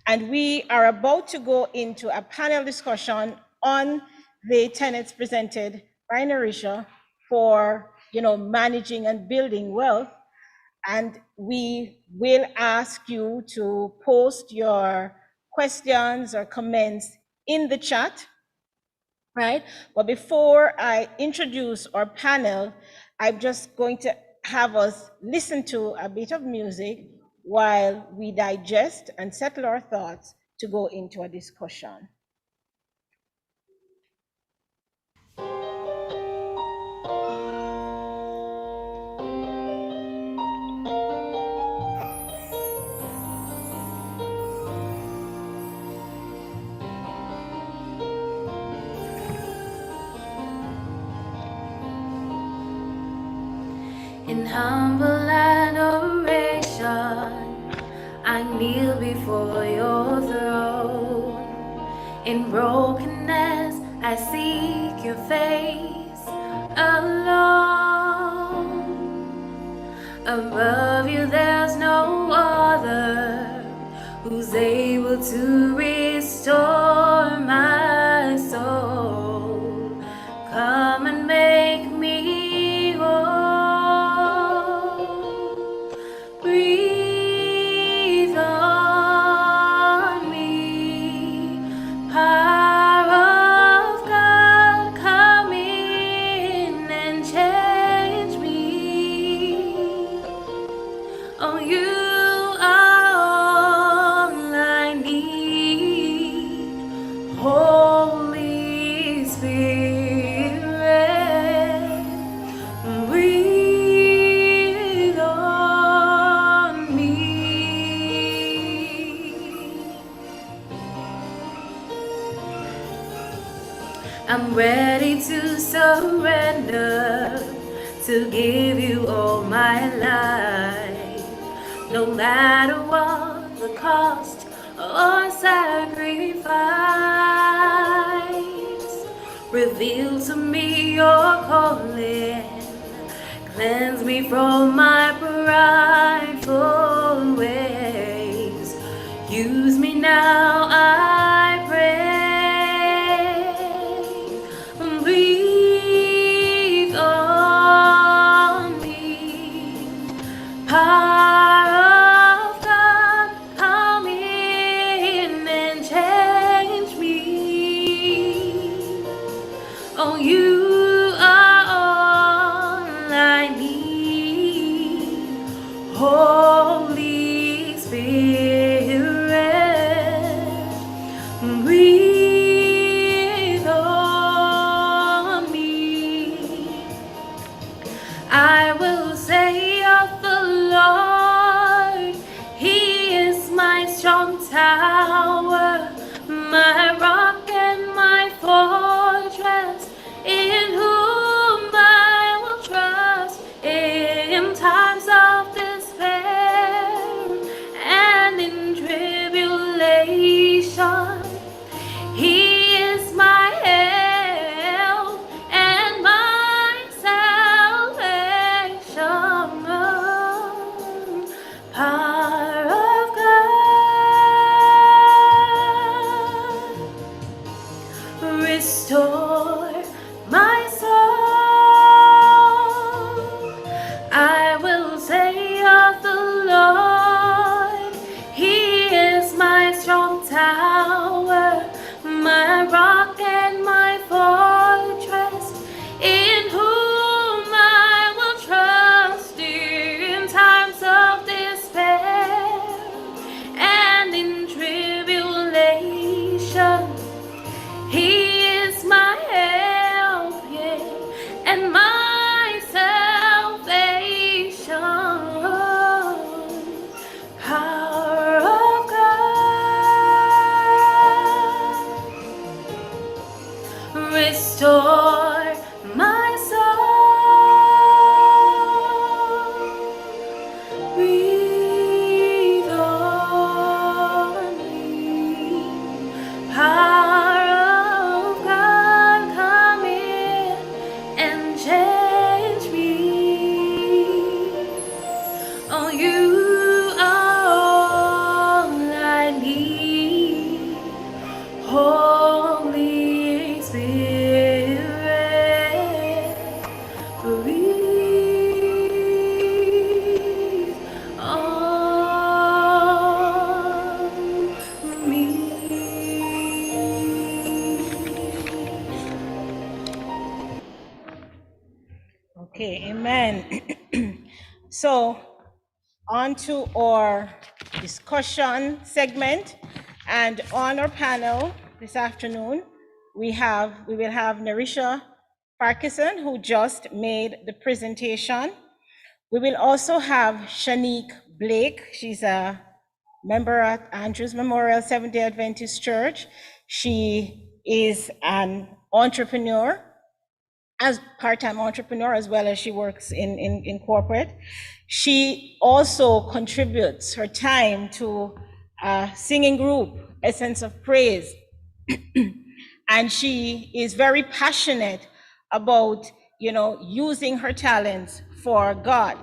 And we are about to go into a panel discussion on the tenets presented by Narisha for managing and building wealth. And we will ask you to post your questions or comments in the chat, right? But before I introduce our panel, I'm just going to have us listen to a bit of music while we digest and settle our thoughts to go into a discussion. In humble life. I kneel before your throne. In brokenness, I seek your face alone. Above you, there's no other who's able to restore my soul. Come and make me whole. Breathe on me, power of God, come in and change me. Oh, you are all I need, Holy Spirit. Breathe on me. I'm ready to surrender, to give you all my life, no matter what the cost or sacrifice. Reveal to me your calling, cleanse me from my prideful ways. Use me now, I pray. Breathe on me, power of God, come in and change me. Oh, you are all I need, Holy Spirit. Breathe on me. I will say of the Lord, He is my strong tower, my rock and my fortress, in whom I will trust in times of despair and in tribulation. He is my help and my salvation. Power of God, restore my soul. I will say of the Lord, He is my strong tower, my rock and my fortress, in whom I will trust in times of despair and in tribulation. He is my help, yeah, and my salvation. Power of God, restore my soul. Breathe on me, power of God, come in and change me. Oh, you are all I need, Holy Spirit. Breathe on me. Okay, amen. So, on to our discussion segment, and on our panel this afternoon, we will have Narisha Parkinson, who just made the presentation. We will also have Shanique Blake. She's a member at Andrews Memorial Seventh-day Adventist Church. She is an entrepreneur as part-time entrepreneur as well as she works in corporate. She also contributes her time to a singing group, Essence of Praise. And she is very passionate about, using her talents for God.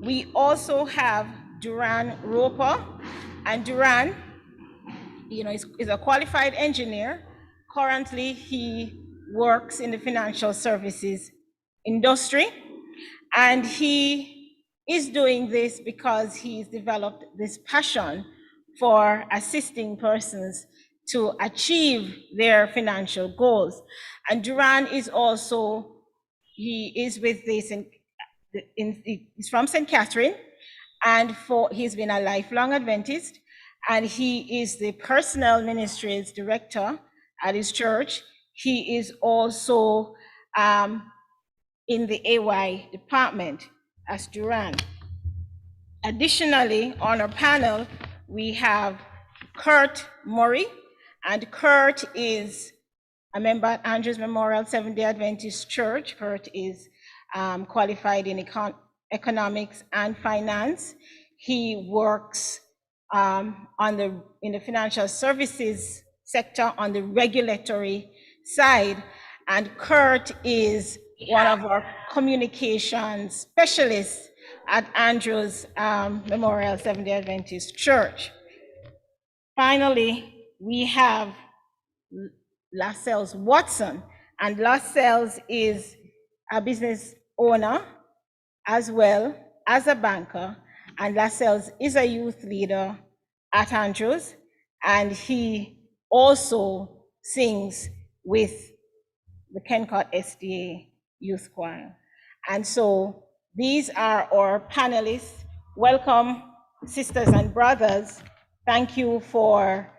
We also have Duran Roper, and Duran, is a qualified engineer. Currently, he works in the financial services industry, and he is doing this because he's developed this passion for assisting persons to achieve their financial goals. And Duran is also, he is with this, he's from St. Catherine, and he's been a lifelong Adventist, and he is the personal ministries director at his church. He is also in the AY department as Duran. Additionally, on our panel, we have Kurt Murray, and Kurt is a member at Andrews Memorial Seventh-day Adventist Church. Kurt is qualified in economics and finance. He works in the financial services sector on the regulatory side, and Kurt is one of our communications specialists at Andrews Memorial Seventh-day Adventist Church. Finally, we have Lascelles Watson, and Lascelles is a business owner as well as a banker, and Lascelles is a youth leader at Andrews, and he also sings with the Kencott S.D.A. Youth Choir. And so these are our panelists. Welcome, sisters and brothers. Thank you for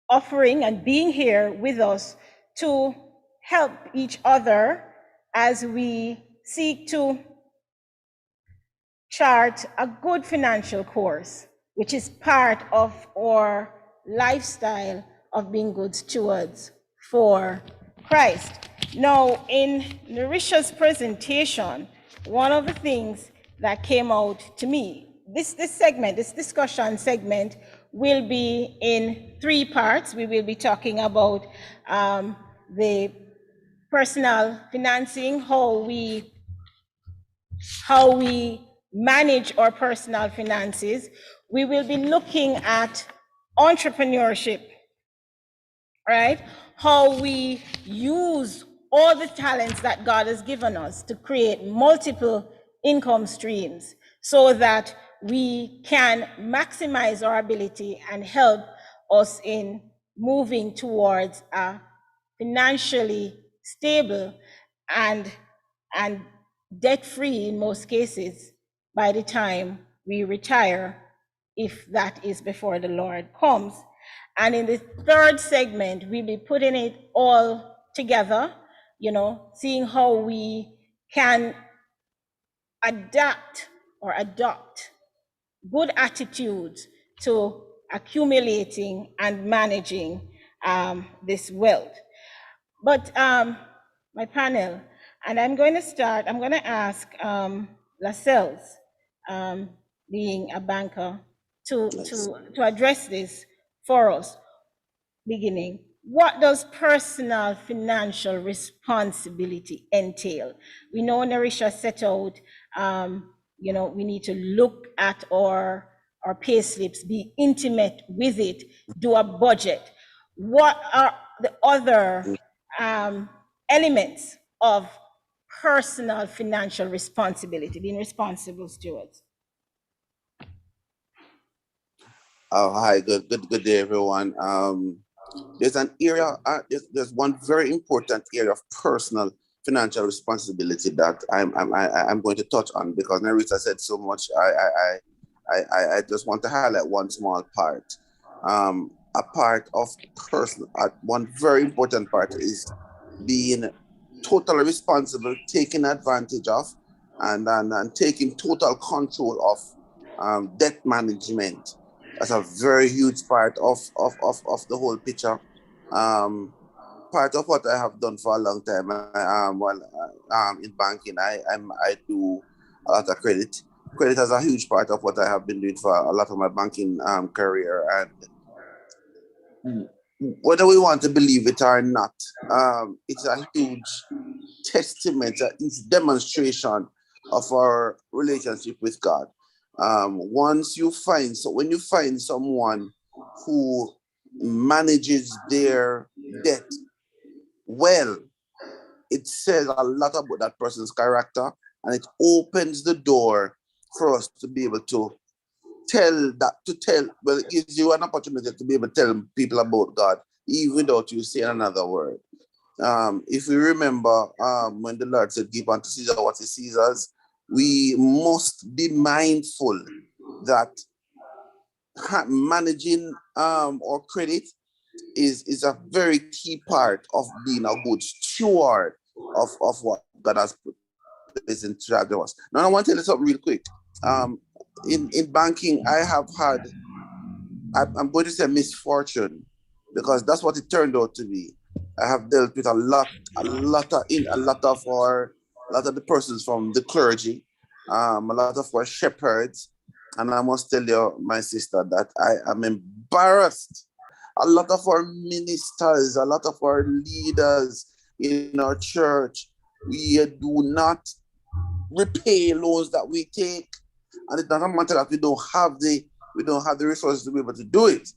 offering and being here with us to help each other as we seek to chart a good financial course, which is part of our lifestyle of being good stewards for Christ. Now, in Narisha's presentation, one of the things that came out to me, this discussion segment will be in 3 parts. We will be talking about the personal financing, how we manage our personal finances. We will be looking at entrepreneurship, right? How we use all the talents that God has given us to create multiple income streams so that we can maximize our ability and help us in moving towards a financially stable and debt-free in most cases by the time we retire, if that is before the Lord comes. And in the 3rd segment, we'll be putting it all together, seeing how we can adapt or adopt good attitudes to accumulating and managing this wealth. But my panel, and I'm going to ask Lascelles, being a banker, to address this for us. Beginning, what does personal financial responsibility entail? We know Narisha set out, we need to look at our pay slips, be intimate with it, do a budget. What are the other elements of personal financial responsibility, being responsible stewards? Oh, hi, good day, everyone. There's an area, there's one very important area of personal financial responsibility that I'm going to touch on, because Narita said so much. I just want to highlight one small part. A part of personal, one very important part is being totally responsible, taking advantage of, and taking total control of debt management. That's a very huge part of the whole picture. part of what I have done for a long time. In banking, I do a lot of credit. Credit is a huge part of what I have been doing for a lot of my banking career. And whether we want to believe it or not, it's a huge testament, a huge demonstration of our relationship with God. Once you find, so when you find someone who manages their debt well, it says a lot about that person's character, and it opens the door for us to be able to well, it gives you an opportunity to be able to tell people about God, even without you saying another word. If we remember, when the Lord said, "Give unto Caesar what is Caesar's," we must be mindful that managing our credit is a very key part of being a good steward of what God has placed in charge of us. Now, I want to tell you something real quick. In banking, I have had, I'm going to say misfortune, because that's what it turned out to be. I have dealt with a lot of the persons from the clergy, a lot of our shepherds, and I must tell you, my sister, that I am embarrassed. A lot of our ministers, a lot of our leaders in our church, we do not repay loans that we take, and it's not a matter that we don't have the resources to be able to do it,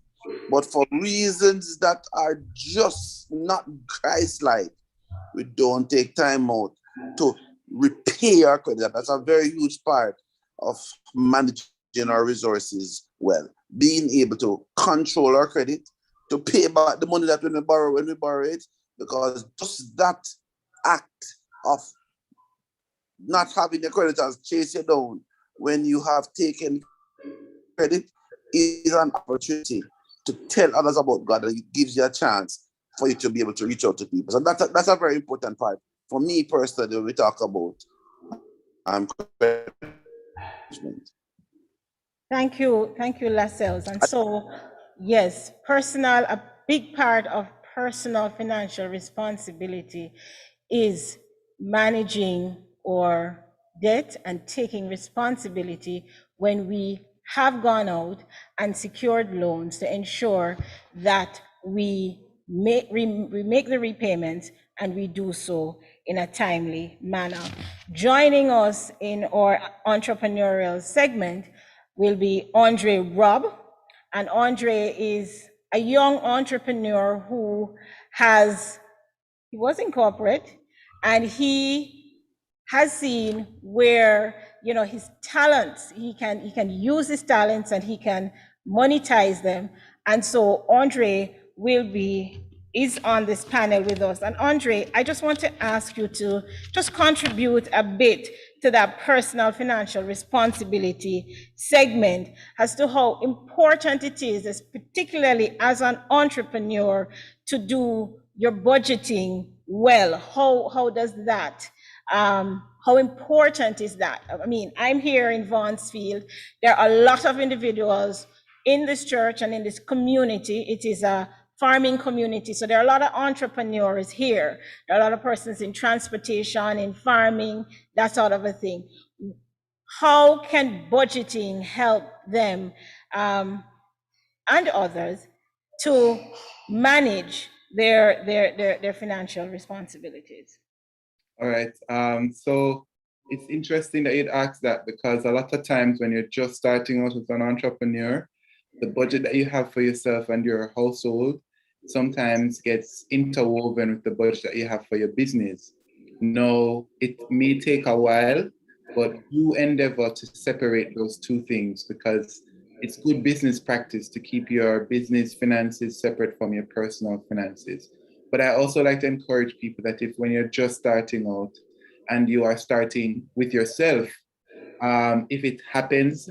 but for reasons that are just not Christ-like, we don't take time out to repay our credit. That's a very huge part of managing our resources well. Being able to control our credit, to pay back the money that when we borrow it, because just that act of not having the creditors chase you down when you have taken credit is an opportunity to tell others about God, and it gives you a chance for you to be able to reach out to people. So that's a very important part for me personally when we talk about credit management. Thank you, Lascelles. And so, yes, a big part of personal financial responsibility is managing our debt and taking responsibility when we have gone out and secured loans to ensure that we make the repayments, and we do so in a timely manner. Joining us in our entrepreneurial segment will be Andre Robb. And Andre is a young entrepreneur who he was in corporate, and he has seen where, his talents, he can use his talents and he can monetize them. And so Andre is on this panel with us. And Andre, I just want to ask you to just contribute a bit to that personal financial responsibility segment as to how important it is, particularly as an entrepreneur, to do your budgeting well. How does that, how important is that? I mean, I'm here in Vaughansfield. There are a lot of individuals in this church and in this community. It is a farming community, so there are a lot of entrepreneurs here. There are a lot of persons in transportation, in farming, that sort of a thing. How can budgeting help them and others to manage their financial responsibilities? All right. So it's interesting that you'd ask that, because a lot of times when you're just starting out as an entrepreneur, the budget that you have for yourself and your household sometimes gets interwoven with the budget that you have for your business. Now, it may take a while, but you endeavor to separate those two things, because it's good business practice to keep your business finances separate from your personal finances. But I also like to encourage people that when you're just starting out and you are starting with yourself, if it happens,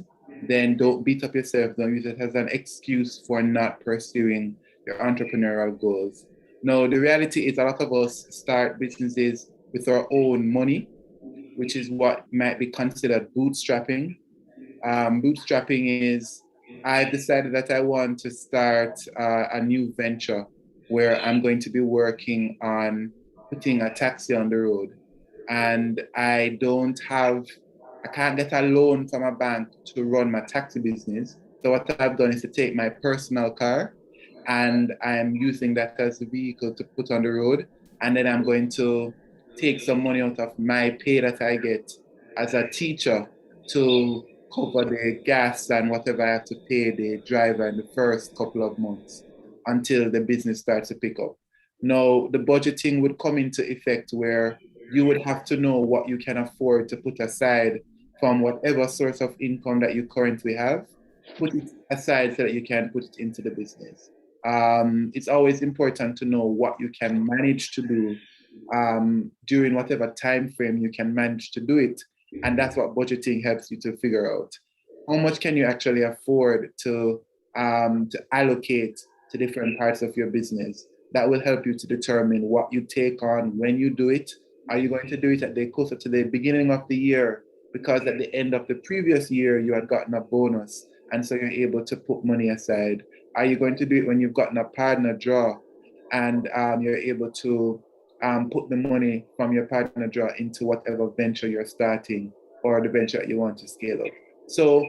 then don't beat up yourself. Don't use it as an excuse for not pursuing your entrepreneurial goals. No, the reality is a lot of us start businesses with our own money, which is what might be considered bootstrapping. Bootstrapping is, I've decided that I want to start a new venture, where I'm going to be working on putting a taxi on the road, and I can't get a loan from a bank to run my taxi business. So what I've done is to take my personal car, and I'm using that as a vehicle to put on the road. And then I'm going to take some money out of my pay that I get as a teacher to cover the gas and whatever I have to pay the driver in the first couple of months until the business starts to pick up. Now, the budgeting would come into effect where you would have to know what you can afford to put aside from whatever source of income that you currently have. Put it aside so that you can put it into the business. It's always important to know what you can manage to do during whatever time frame you can manage to do it. And that's what budgeting helps you to figure out. How much can you actually afford to allocate to different parts of your business? That will help you to determine what you take on when you do it. Are you going to do it at the closer to the beginning of the year because at the end of the previous year you had gotten a bonus and so you're able to put money aside? Are you going to do it when you've gotten a partner draw and you're able to put the money from your partner draw into whatever venture you're starting or the venture that you want to scale up? So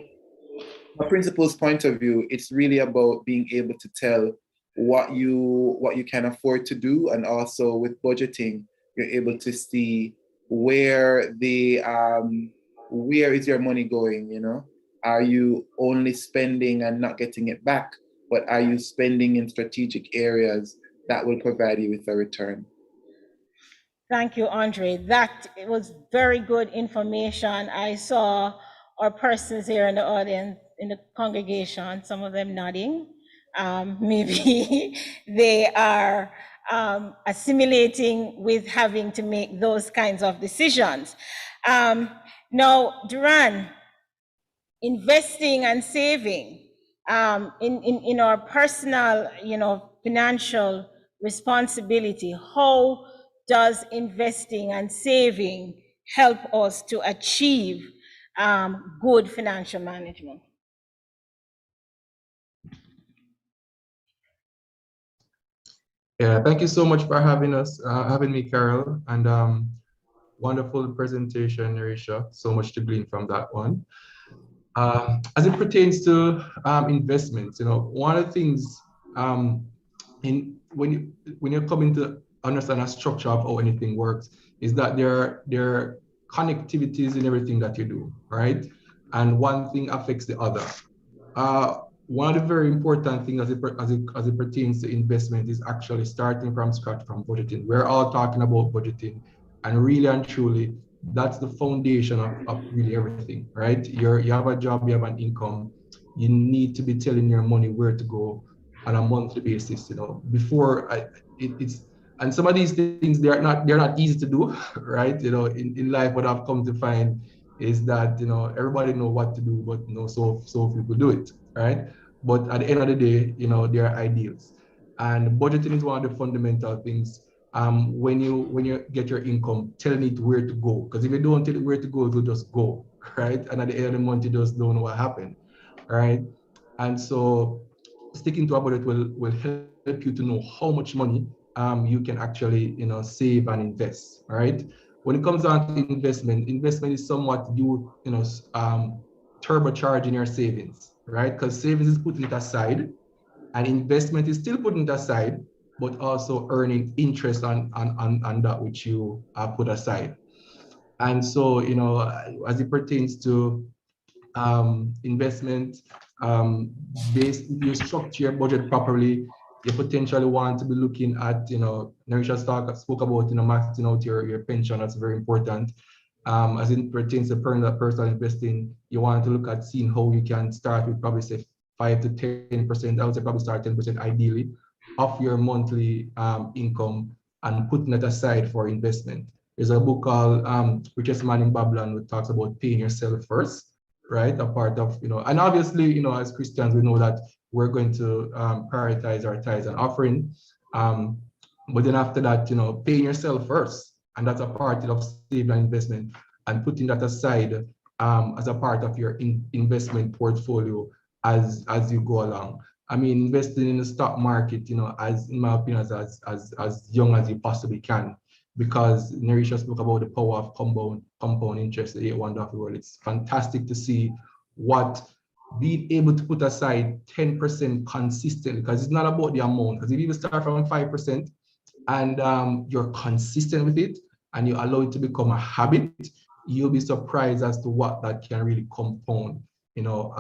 from a principal's point of view, it's really about being able to tell what you can afford to do, and also with budgeting, you're able to see where where is your money going, you know? Are you only spending and not getting it back, but are you spending in strategic areas that will provide you with a return? Thank you, Andre. That was very good information. I saw our persons here in the audience, in the congregation, some of them nodding. Maybe they are assimilating with having to make those kinds of decisions. Now, Duran, investing and saving in our personal, financial responsibility, how does investing and saving help us to achieve good financial management? Yeah, thank you so much for having me, Carol, and wonderful presentation, Narisha. So much to glean from that one. As it pertains to investments, one of the things when you're coming to understand a structure of how anything works is that there are connectivities in everything that you do, right? And one thing affects the other. One of the very important things as it pertains to investment is actually starting from scratch from budgeting. We're all talking about budgeting, and really and truly, that's the foundation of really everything, right? You have a job, you have an income, you need to be telling your money where to go on a monthly basis, and some of these things they're not easy to do, right? In life, what I've come to find is that everybody know what to do, but so people do it, right? But at the end of the day, there are ideals, and budgeting is one of the fundamental things. When you get your income, telling it where to go, because if you don't tell it where to go, it will just go, right? And at the end of the month, you just don't know what happened, right? And so sticking to a budget will help you to know how much money you can actually save and invest, right? When it comes down to investment is somewhat turbocharging your savings, right? Because savings is putting it aside, and investment is still putting it aside, but also earning interest on that which you put aside. And so, as it pertains to investment, based if you structure your budget properly, you potentially want to be looking at, Narisha spoke about, maxing out your pension. That's very important. As it pertains to personal investing, you want to look at seeing how you can start with probably say 5 to 10%. I would say probably start 10% ideally of your monthly income and putting it aside for investment. There's a book called Richest Man in Babylon, which talks about paying yourself first, right? A part of, and obviously, as Christians, we know that we're going to prioritize our tithes and offering. But then after that, paying yourself first, and that's a part of saving and investment, and putting that aside as a part of your investment portfolio as you go along. I mean, investing in the stock market, as in my opinion, as young as you possibly can, because Narisha spoke about the power of compound interest, the 8 wonder of the world. It's fantastic to see what being able to put aside 10% consistently, because it's not about the amount. Because if you start from 5% and you're consistent with it and you allow it to become a habit, you'll be surprised as to what that can really compound into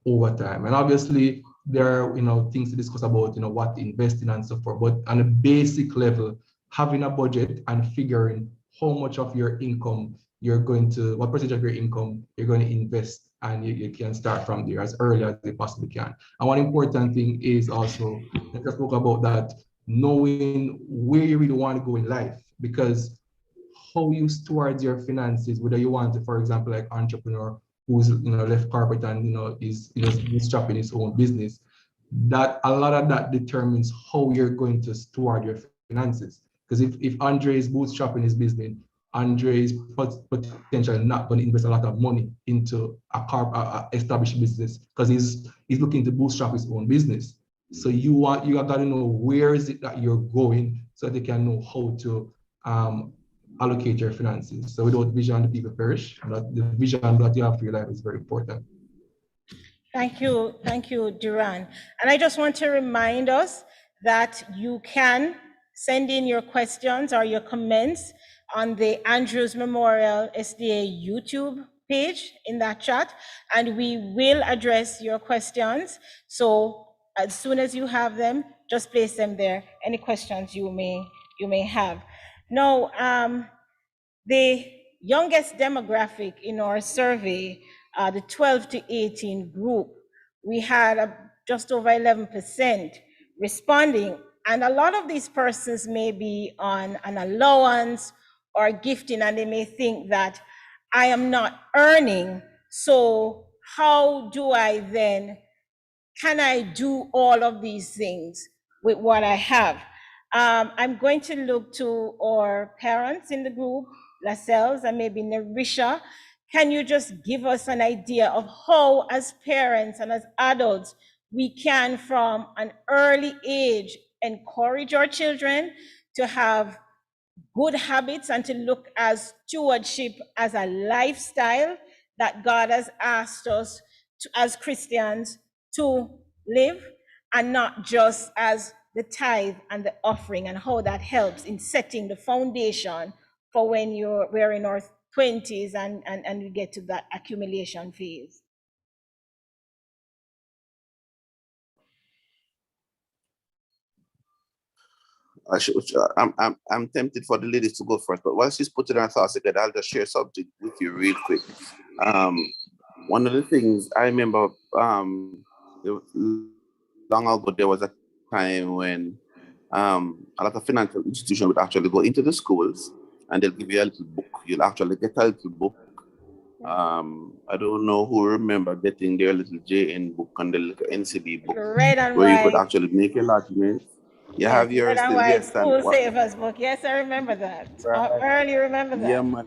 over time. And obviously there are things to discuss about what investing and so forth, but on a basic level, having a budget and figuring how much of your income what percentage of your income you're going to invest, and you can start from there as early as you possibly can. And one important thing is also, let's talk about that, knowing where you really want to go in life, because how you steward your finances, whether you want to, for example, like entrepreneur who's left corporate and is bootstrapping his own business, that a lot of that determines how you're going to steward your finances. Because if Andre is bootstrapping his business, Andre is potentially not going to invest a lot of money into a established business, because he's looking to bootstrap his own business. So you have got to know where is it that you're going, so they can know how to allocate your finances. So without vision, the people perish. That the vision that you have for your life is very important. Thank you, Duran. And I just want to remind us that you can send in your questions or your comments on the Andrews Memorial S.D.A. YouTube page in that chat, and we will address your questions. So as soon as you have them, just place them there. Any questions you may have. Now, the youngest demographic in our survey, the 12 to 18 group, we had just over 11% responding. And a lot of these persons may be on an allowance or gifting, and they may think that I am not earning, so how do I then, can I do all of these things with what I have? I'm going to look to our parents in the group, Lascelles and maybe Narisha. Can you just give us an idea of how, as parents and as adults, we can from an early age encourage our children to have good habits and to look as stewardship as a lifestyle that God has asked us to, as Christians, to live, and not just as the tithe and the offering, and how that helps in setting the foundation for when we're in our 20s and we get to that accumulation phase. I'm tempted for the ladies to go first, but while she's putting her thoughts together, I'll just share something with you real quick. One of the things I remember, long ago, there was a time when a lot of financial institutions would actually go into the schools and they'll give you a little book. You'll actually get a little book. I don't know who remember getting their little JN book and the little NCB book, Red and where white. you could actually make a large. You have yours Red and still, white yes. school savers book. Yes, I remember that. I barely remember that. Yeah, man.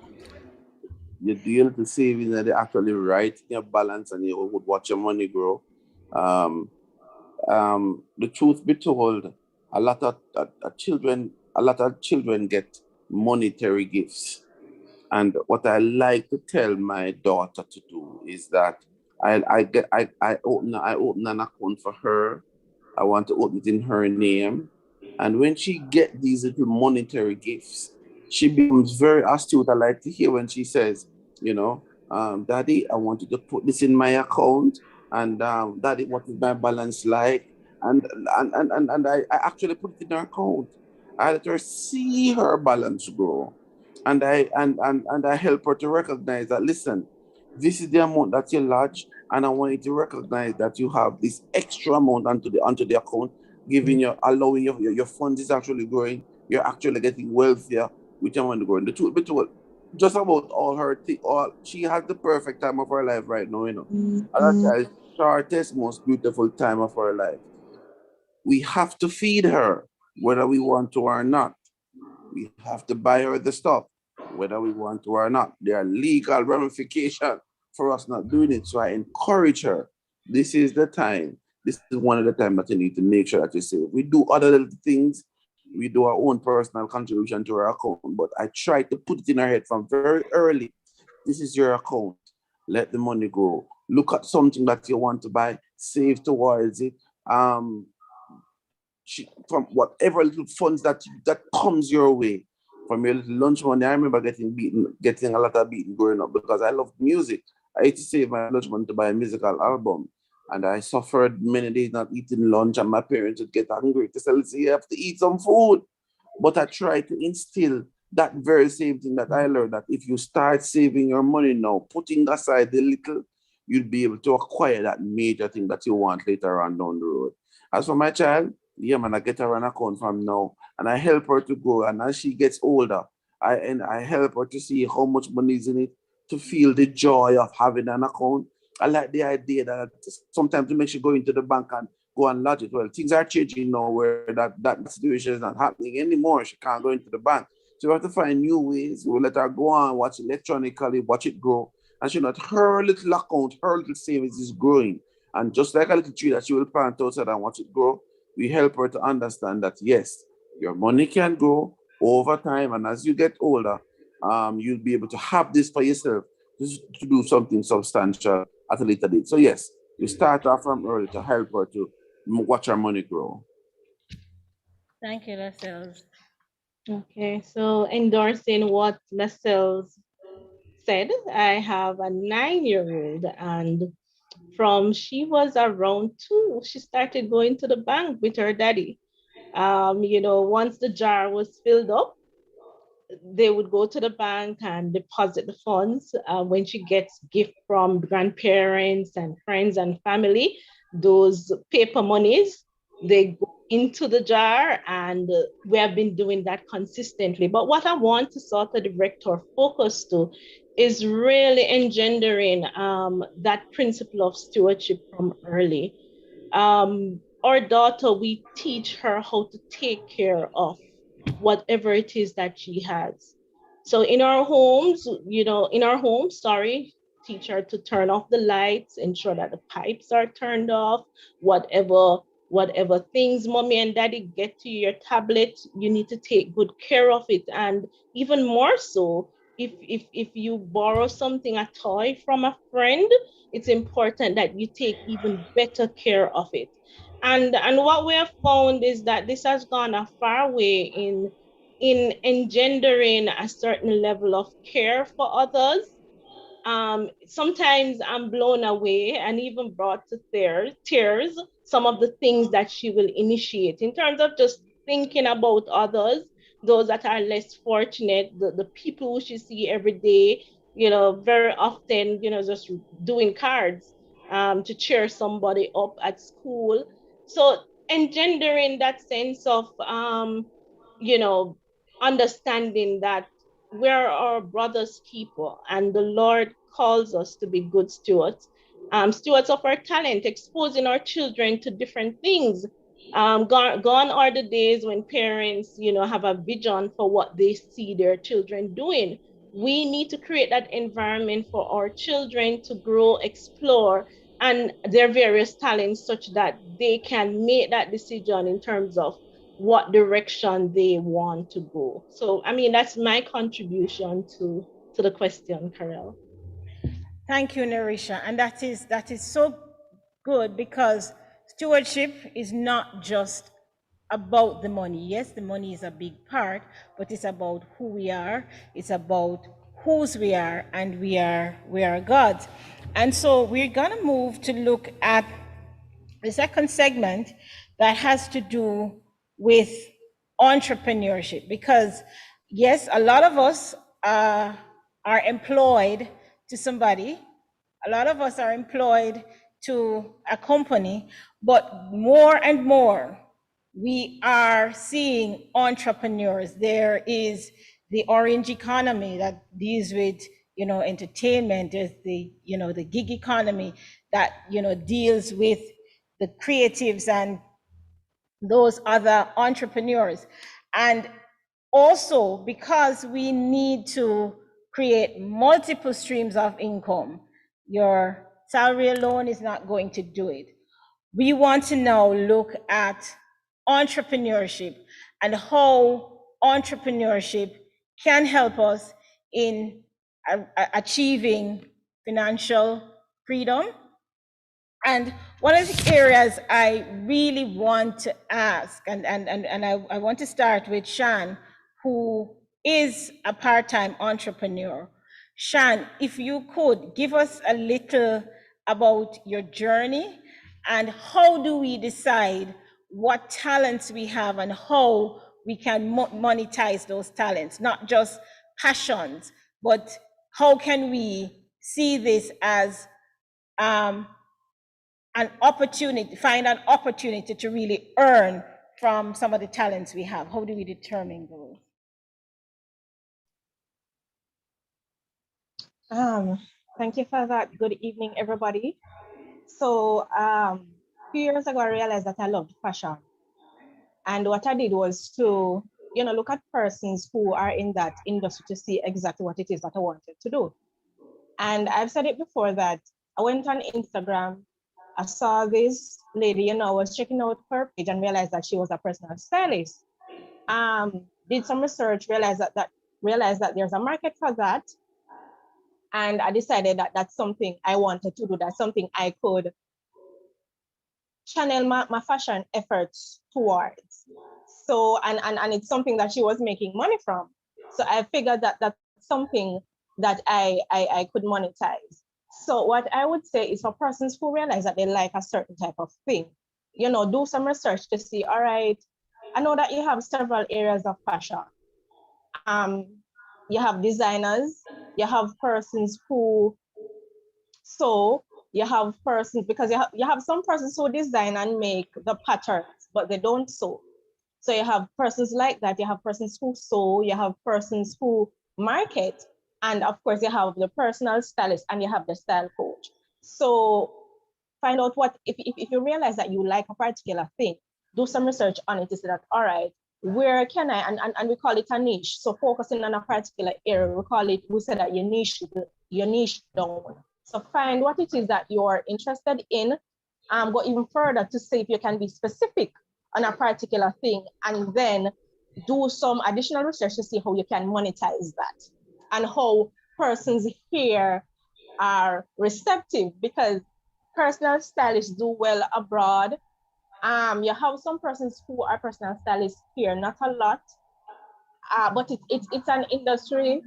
You deal to savings and they actually write your balance and you would watch your money grow. The truth be told, a lot of children get monetary gifts. And what I like to tell my daughter to do is that I open an account for her. I want to open it in her name. And when she get these little monetary gifts, she becomes very astute. I like to hear when she says, Daddy, I want you to put this in my account. And Daddy, what is my balance like? And I actually put it in her account. I let her see her balance grow. And I help her to recognize that, listen, this is the amount that you lodge, and I want you to recognize that you have this extra amount onto the account, allowing your funds is actually growing. You're actually getting wealthier with your money growing. The truth be told, just about she has the perfect time of her life right now, That's the shortest, most beautiful time of her life. We have to feed her, whether we want to or not. We have to buy her the stuff, whether we want to or not. There are legal ramifications for us not doing it. So I encourage her this is the time. This is one of the time that you need to make sure that you save. We do other little things. We do our own personal contribution to our account, but I try to put it in our head from very early. This is your account. Let the money go. Look at something that you want to buy, save towards it. From whatever little funds that comes your way, from your little lunch money. I remember getting a lot of beaten growing up because I loved music. I used to save my lunch money to buy a musical album. And I suffered many days not eating lunch, and my parents would get angry to say, listen, you have to eat some food. But I try to instill that very same thing that I learned, that if you start saving your money now, putting aside the little, you'll be able to acquire that major thing that you want later on down the road. As for my child, yeah, man, I get her an account from now, and I help her to go. And as she gets older, I help her to see how much money is in it, to feel the joy of having an account. I like the idea that sometimes to make she go into the bank and go and lodge it. Well, things are changing now where that situation is not happening anymore. She can't go into the bank. So we have to find new ways. We'll let her go on, watch electronically, watch it grow. And she not her little account, her little savings is growing. And just like a little tree that she will plant outside and watch it grow, we help her to understand that yes, your money can grow over time. And as you get older, you'll be able to have this for yourself to do something substantial at a later date. So yes, we start off from early to help her to watch her money grow. Thank you, Lascelles. Okay, so endorsing what Lascelles said, I have a 9-year-old, and from she was around 2, she started going to the bank with her daddy. Once the jar was filled up, they would go to the bank and deposit the funds. When she gets gift from grandparents and friends and family, those paper monies, they go into the jar, and we have been doing that consistently. But what I want to sort of direct our focus to is really engendering that principle of stewardship from early. Our daughter, we teach her how to take care of whatever it is that she has. So in our homes, sorry, teach her to turn off the lights, ensure that the pipes are turned off, whatever things mommy and daddy get to your tablet, you need to take good care of it. And even more so, if you borrow something, a toy from a friend, it's important that you take even better care of it. And what we have found is that this has gone a far way in engendering a certain level of care for others. Sometimes I'm blown away and even brought to tears some of the things that she will initiate in terms of just thinking about others, those that are less fortunate, the people who she see every day, very often, just doing cards to cheer somebody up at school. So engendering that sense of, you know, understanding that we're our brother's keeper, and the Lord calls us to be good stewards, stewards of our talent, exposing our children to different things. Gone are the days when parents, have a vision for what they see their children doing. We need to create that environment for our children to grow, explore, and their various talents such that they can make that decision in terms of what direction they want to go. So, I mean, that's my contribution to the question, Karel. Thank you, Narisha. And that is so good, because stewardship is not just about the money. Yes, the money is a big part, but it's about who we are, it's about whose we are, and we are God's. And so we're gonna move to look at the second segment that has to do with entrepreneurship, because yes, a lot of us are employed to somebody, a lot of us are employed to a company, but more and more we are seeing entrepreneurs. There is the orange economy that deals with, entertainment. There's the gig economy that, deals with the creatives and those other entrepreneurs. And also, because we need to create multiple streams of income, your salary alone is not going to do it. We want to now look at entrepreneurship and how entrepreneurship can help us in achieving financial freedom. And one of the areas I really want to ask, and I want to start with Shan, who is a part-time entrepreneur. Shan, if you could give us a little about your journey and how do we decide what talents we have and how we can monetize those talents, not just passions, but how can we see this as an opportunity, find an opportunity to really earn from some of the talents we have? How do we determine those? Thank you for that. Good evening, everybody. So a few years ago, I realized that I loved fashion. And what I did was to, look at persons who are in that industry to see exactly what it is that I wanted to do. And I've said it before that I went on Instagram, I saw this lady, I was checking out her page and realized that she was a personal stylist. Did some research, realized that there's a market for that. And I decided that that's something I wanted to do. That's something I could channel my fashion efforts towards. So, and it's something that she was making money from. So I figured that that's something that I could monetize. So what I would say is for persons who realize that they like a certain type of thing, do some research to see, all right, I know that you have several areas of fashion. You have designers, you have persons who sew, you have persons, because you have some persons who design and make the patterns, but they don't sew. So you have persons like that, you have persons who sew, you have persons who market, and of course you have the personal stylist and you have the style coach. So find out what, if you realize that you like a particular thing, do some research on it to say that, all right, where can I, and we call it a niche. So focusing on a particular area, we say that your niche down. So find what it is that you're interested in, go even further to see if you can be specific on a particular thing, and then do some additional research to see how you can monetize that and how persons here are receptive, because personal stylists do well abroad. You have some persons who are personal stylists here, not a lot, but it's an industry.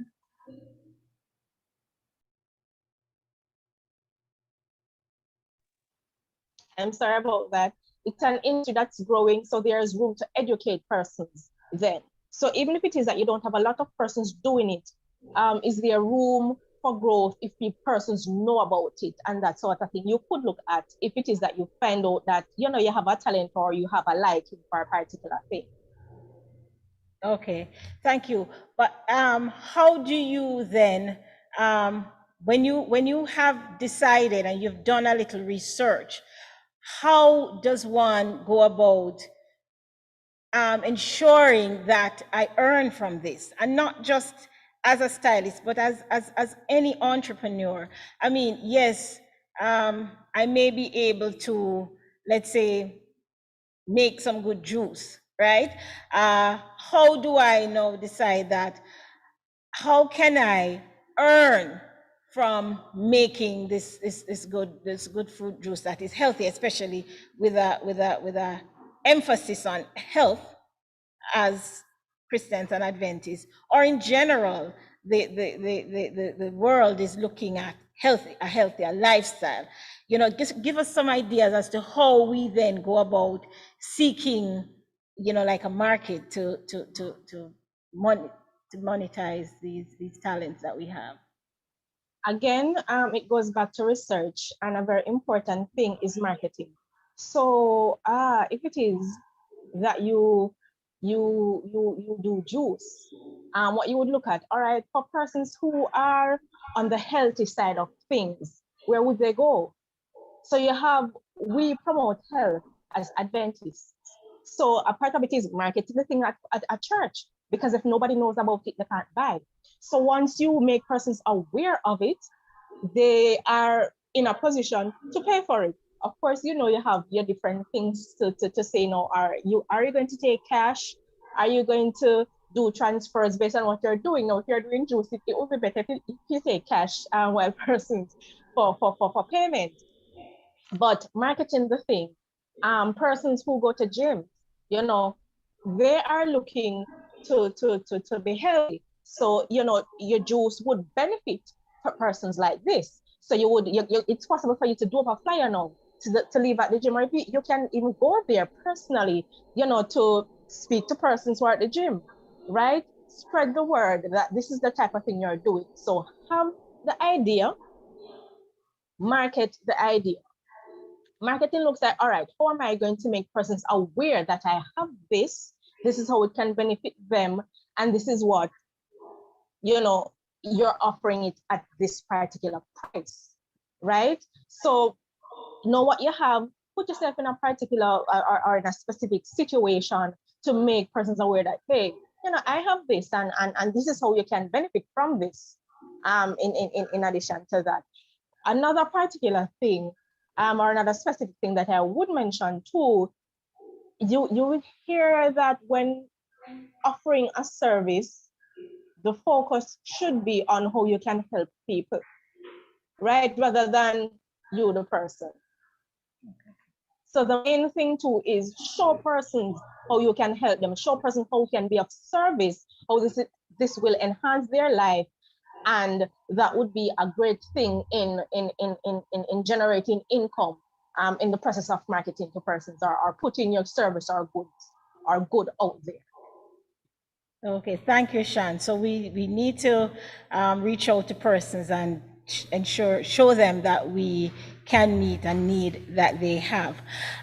I'm sorry about that. It's an industry that's growing, so there's room to educate persons then. So even if it is that you don't have a lot of persons doing it, is there room for growth if the persons know about it and that sort of thing? You could look at if it is that you find out that, you have a talent or you have a liking for a particular thing. Okay, thank you. But how do you then, when you have decided and you've done a little research, how does one go about ensuring that I earn from this, and not just as a stylist, but as any entrepreneur? I mean, yes, I may be able to, let's say, make some good juice, right? How do I now decide that? How can I earn from making this good fruit juice that is healthy, especially with a emphasis on health as Christians and Adventists, or in general, the world is looking at a healthier lifestyle. Just give us some ideas as to how we then go about seeking, like a market to monetize these talents that we have. Again, it goes back to research, and a very important thing is marketing. So if it is that you do juice, what you would look at, all right, for persons who are on the healthy side of things, where would they go? So we promote health as Adventists. So a part of it is marketing the thing at church, because if nobody knows about it, they can't buy. So once you make persons aware of it, they are in a position to pay for it. Of course, you know, you have your different things to say no. Are you going to take cash? Are you going to do transfers based on what you're doing? Now, if you're doing juice, it would be better if you take cash while persons for payment. But marketing the thing, persons who go to gym, you know, they are looking to be healthy. So, you know, your juice would benefit for persons like this. So it's possible for you to do up a flyer now to leave at the gym, or if you can even go there personally, you know, to speak to persons who are at the gym, right? Spread the word that this is the type of thing you're doing. So have the idea, market the idea. Marketing looks like, all right, how am I going to make persons aware that I have this? This is how it can benefit them. And this is what, you know, you're offering it at this particular price, right? So know what you have, put yourself in a particular or in a specific situation to make persons aware that, hey, you know, I have this and this is how you can benefit from this. In addition to that, another particular thing or another specific thing that I would mention too, you will hear that when offering a service, the focus should be on how you can help people, right? Rather than you, the person. So the main thing too is show persons how you can help them, show persons how you can be of service, how this will enhance their life. And that would be a great thing in generating income in the process of marketing to persons or putting your service or goods or good out there. Okay, thank you, Shan. So we need to reach out to persons and show them that we can meet a need that they have.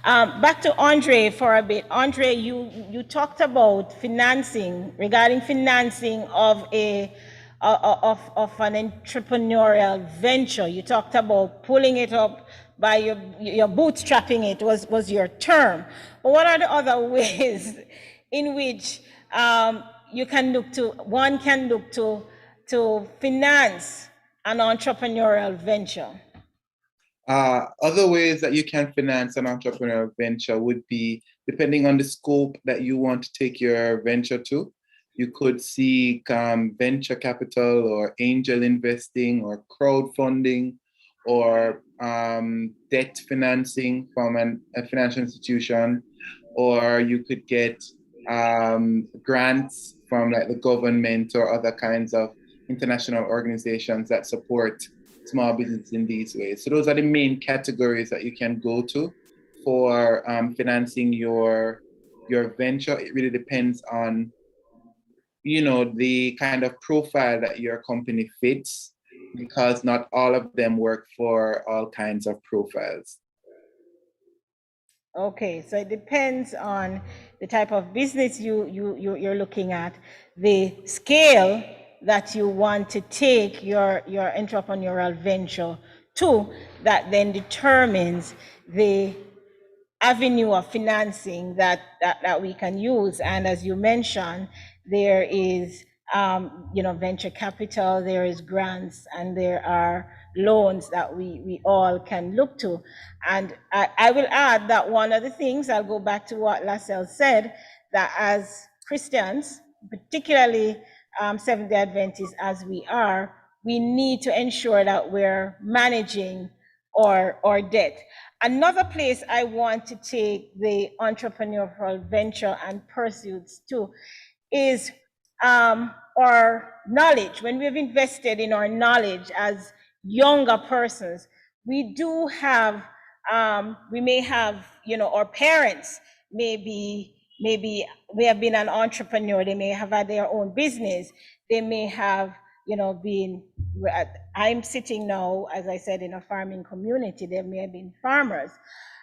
Back to Andre for a bit. Andre, you talked about financing, regarding financing of an entrepreneurial venture. You talked about pulling it up by your bootstrapping it was your term. But what are the other ways in which one can look to finance an entrepreneurial venture? Other ways that you can finance an entrepreneurial venture would be, depending on the scope that you want to take your venture to, you could seek venture capital or angel investing or crowdfunding or debt financing from a financial institution, or you could get grants from like the government or other kinds of international organizations that support small business in these ways. So those are the main categories that you can go to for financing your venture. It really depends on, you know, the kind of profile that your company fits, because not all of them work for all kinds of profiles. Okay, so it depends on the type of business you're looking at, the scale that you want to take your entrepreneurial venture to, that then determines the avenue of financing that we can use. And as you mentioned, there is venture capital, there is grants, and there are loans that we all can look to. And I will add that one of the things, I'll go back to what Lascelles said, that as Christians, particularly Seventh-day Adventists as we are, we need to ensure that we're managing our debt. Another place I want to take the entrepreneurial venture and pursuits to is our knowledge. When we've invested in our knowledge as younger persons, we do have, we may have, our parents maybe may have been an entrepreneur, they may have had their own business, they may have, been, I'm sitting now, as I said, in a farming community, there may have been farmers.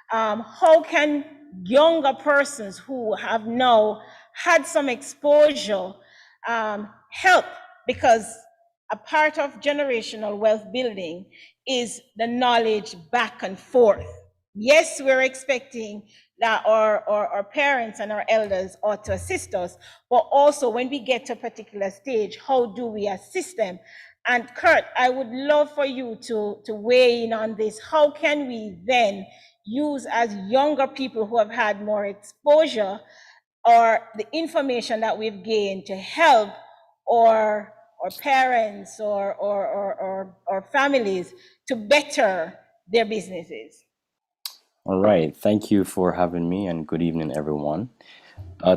How can younger persons who have now had some exposure help? Because a part of generational wealth building is the knowledge back and forth. Yes, we're expecting that our parents and our elders ought to assist us, but also when we get to a particular stage, how do we assist them? And Kurt, I would love for you to weigh in on this. How can we then use, as younger people who have had more exposure, or the information that we've gained, to help or parents or families to better their businesses? All right. Thank you for having me, and good evening, everyone.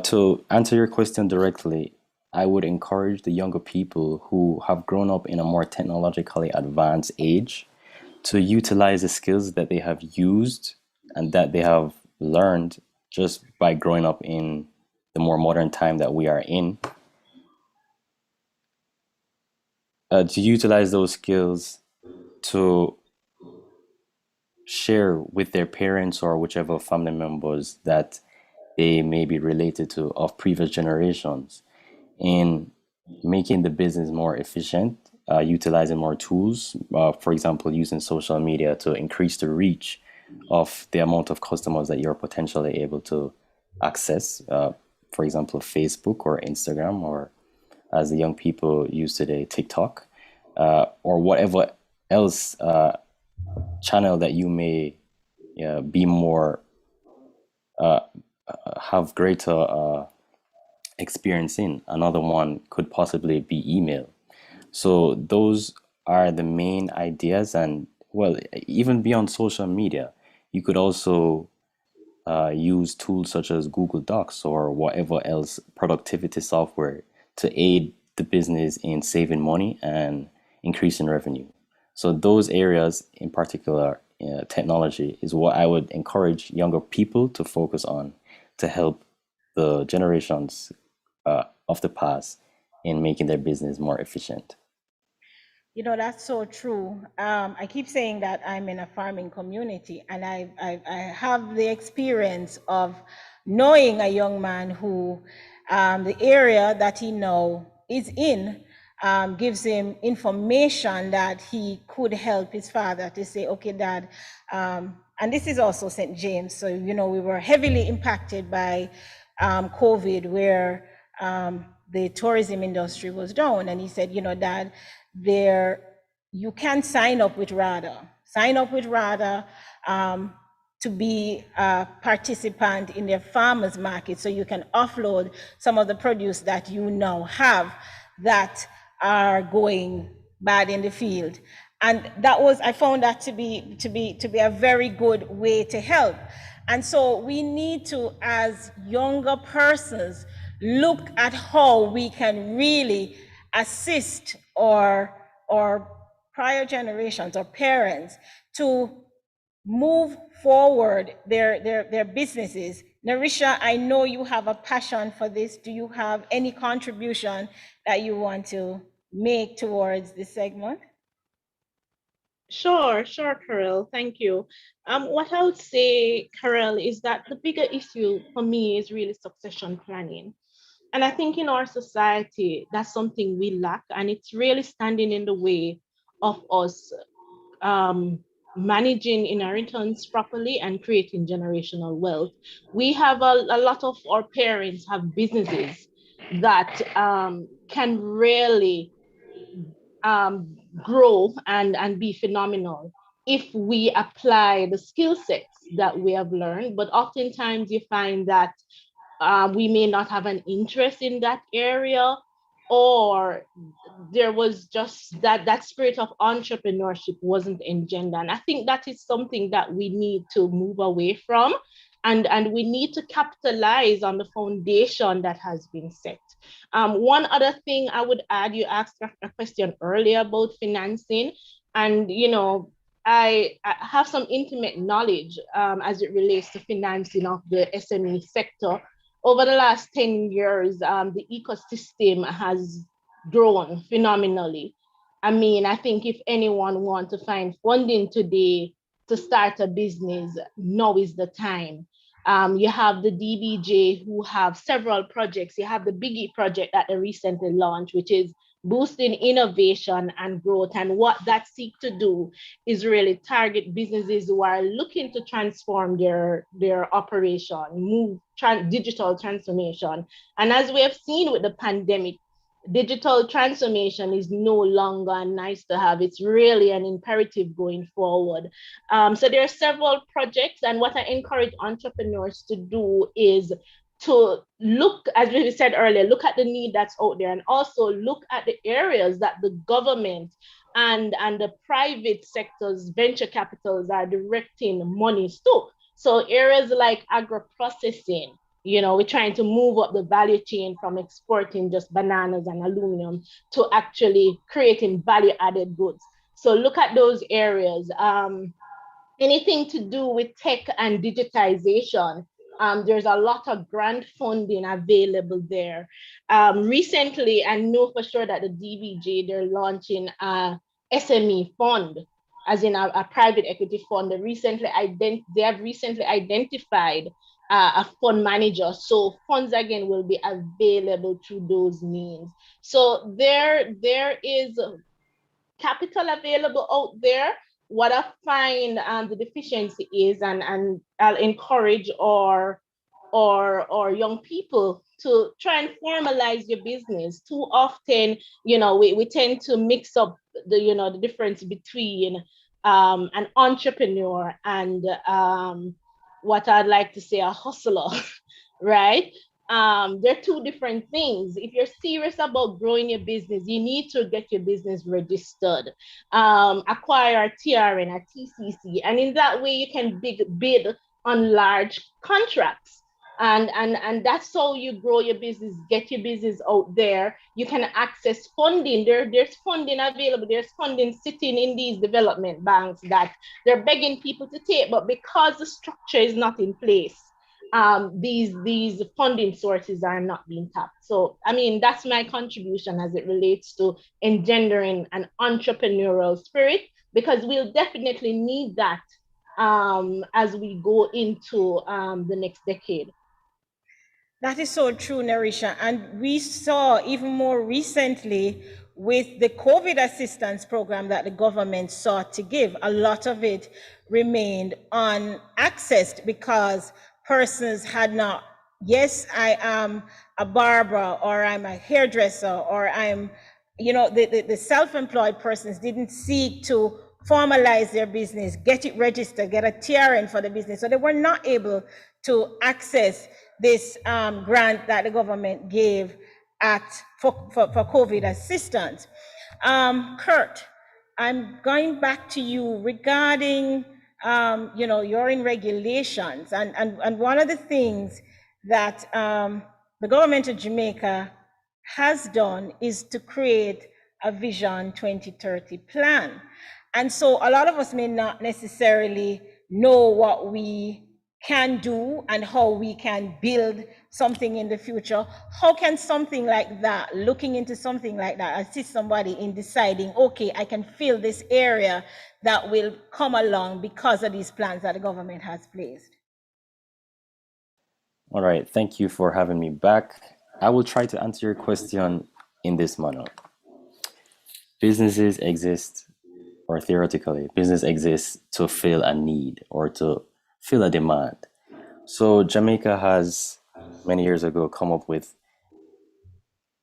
To answer your question directly, I would encourage the younger people who have grown up in a more technologically advanced age to utilize the skills that they have used and that they have learned just by growing up in the more modern time that we are in, to utilize those skills to share with their parents or whichever family members that they may be related to of previous generations, in making the business more efficient, utilizing more tools, for example, using social media to increase the reach of the amount of customers that you're potentially able to access, for example, Facebook or Instagram, or as the young people use today, TikTok, or whatever else channel that you may be more, have greater experience in. Another one could possibly be email. So those are the main ideas. And well, even beyond social media, you could also use tools such as Google Docs or whatever else productivity software to aid the business in saving money and increasing revenue. So those areas in particular, technology is what I would encourage younger people to focus on to help the generations of the past in making their business more efficient. You know, that's so true. I keep saying that I'm in a farming community, and I have the experience of knowing a young man who, the area that he now is in, gives him information that he could help his father to say, okay, Dad, and this is also St. James. So, you know, we were heavily impacted by COVID, where the tourism industry was down. And he said, you know, Dad, there, you can sign up with RADA to be a participant in their farmers market, so you can offload some of the produce that you now have that are going bad in the field. And that was, I found that to be a very good way to help. And so we need to, as younger persons, look at how we can really assist or prior generations or parents to move forward their businesses. Narisha, I know you have a passion for this. Do you have any contribution that you want to make towards this segment? Sure, Carol. Thank you. What I would say, Carol, is that the bigger issue for me is really succession planning. And I think in our society, that's something we lack, and it's really standing in the way of us managing inheritance properly and creating generational wealth. We have a lot of our parents have businesses that can really grow and be phenomenal if we apply the skill sets that we have learned. But oftentimes you find that we may not have an interest in that area, or there was just that spirit of entrepreneurship wasn't engendered. And I think that is something that we need to move away from, and we need to capitalize on the foundation that has been set. One other thing I would add, you asked a question earlier about financing, and you know, I have some intimate knowledge as it relates to financing of the SME sector. Over the last 10 years, the ecosystem has grown phenomenally. I mean, I think if anyone wants to find funding today to start a business, now is the time. You have the DBJ who have several projects. You have the Biggie project that they recently launched, which is boosting innovation and growth. And what that seeks to do is really target businesses who are looking to transform their operation, move digital transformation. And as we have seen with the pandemic, digital transformation is no longer nice to have. It's really an imperative going forward. So there are several projects, and what I encourage entrepreneurs to do is to look, as we said earlier, look at the need that's out there, and also look at the areas that the government and the private sectors, venture capitals are directing monies to. So areas like agro-processing, we're trying to move up the value chain from exporting just bananas and aluminum to actually creating value-added goods. So look at those areas. Anything to do with tech and digitization, there's a lot of grant funding available there. Recently, I know for sure that the DBJ, they're launching a SME fund, as in a private equity fund. They have recently identified a fund manager. So funds again will be available through those means. So there is capital available out there. What I find the deficiency is, and I'll encourage or young people to try and formalize your business. Too often, we tend to mix up the difference between an entrepreneur and what I'd like to say a hustler, right? They're two different things. If you're serious about growing your business, you need to get your business registered, acquire a TRN, a TCC, and in that way you can bid on large contracts. And that's how you grow your business, get your business out there. You can access funding. There's funding available. There's funding sitting in these development banks that they're begging people to take, but because the structure is not in place, these funding sources are not being tapped. So, I mean, that's my contribution as it relates to engendering an entrepreneurial spirit, because we'll definitely need that as we go into the next decade. That is so true, Narisha. And we saw even more recently with the COVID assistance program that the government sought to give, a lot of it remained unaccessed because persons had not, yes, I am a barber, or I'm a hairdresser, or I'm, the self-employed persons didn't seek to formalize their business, get it registered, get a TRN for the business. So they were not able to access this grant that the government gave for COVID assistance. Kurt, I'm going back to you regarding, you're in regulations, and one of the things that the government of Jamaica has done is to create a Vision 2030 plan. And so a lot of us may not necessarily know what we can do and how we can build something in the future. How can something like that, looking into something like that, assist somebody in deciding, okay, I can fill this area that will come along because of these plans that the government has placed? All right, thank you for having me back. I will try to answer your question in this manner. Businesses exist, or theoretically, business exists to fill a need or to fill a demand. So Jamaica has many years ago come up with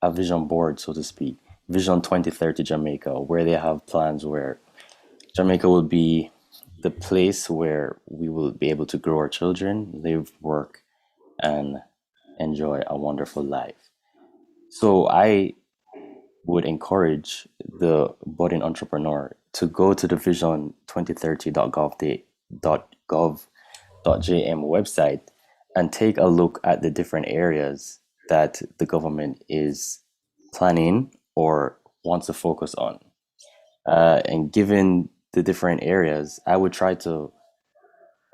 a vision board, so to speak, Vision 2030 Jamaica, where they have plans where Jamaica will be the place where we will be able to grow our children, live, work, and enjoy a wonderful life. So I would encourage the budding entrepreneur to go to the vision2030.gov.jm website and take a look at the different areas that the government is planning or wants to focus on. And given the different areas, I would try to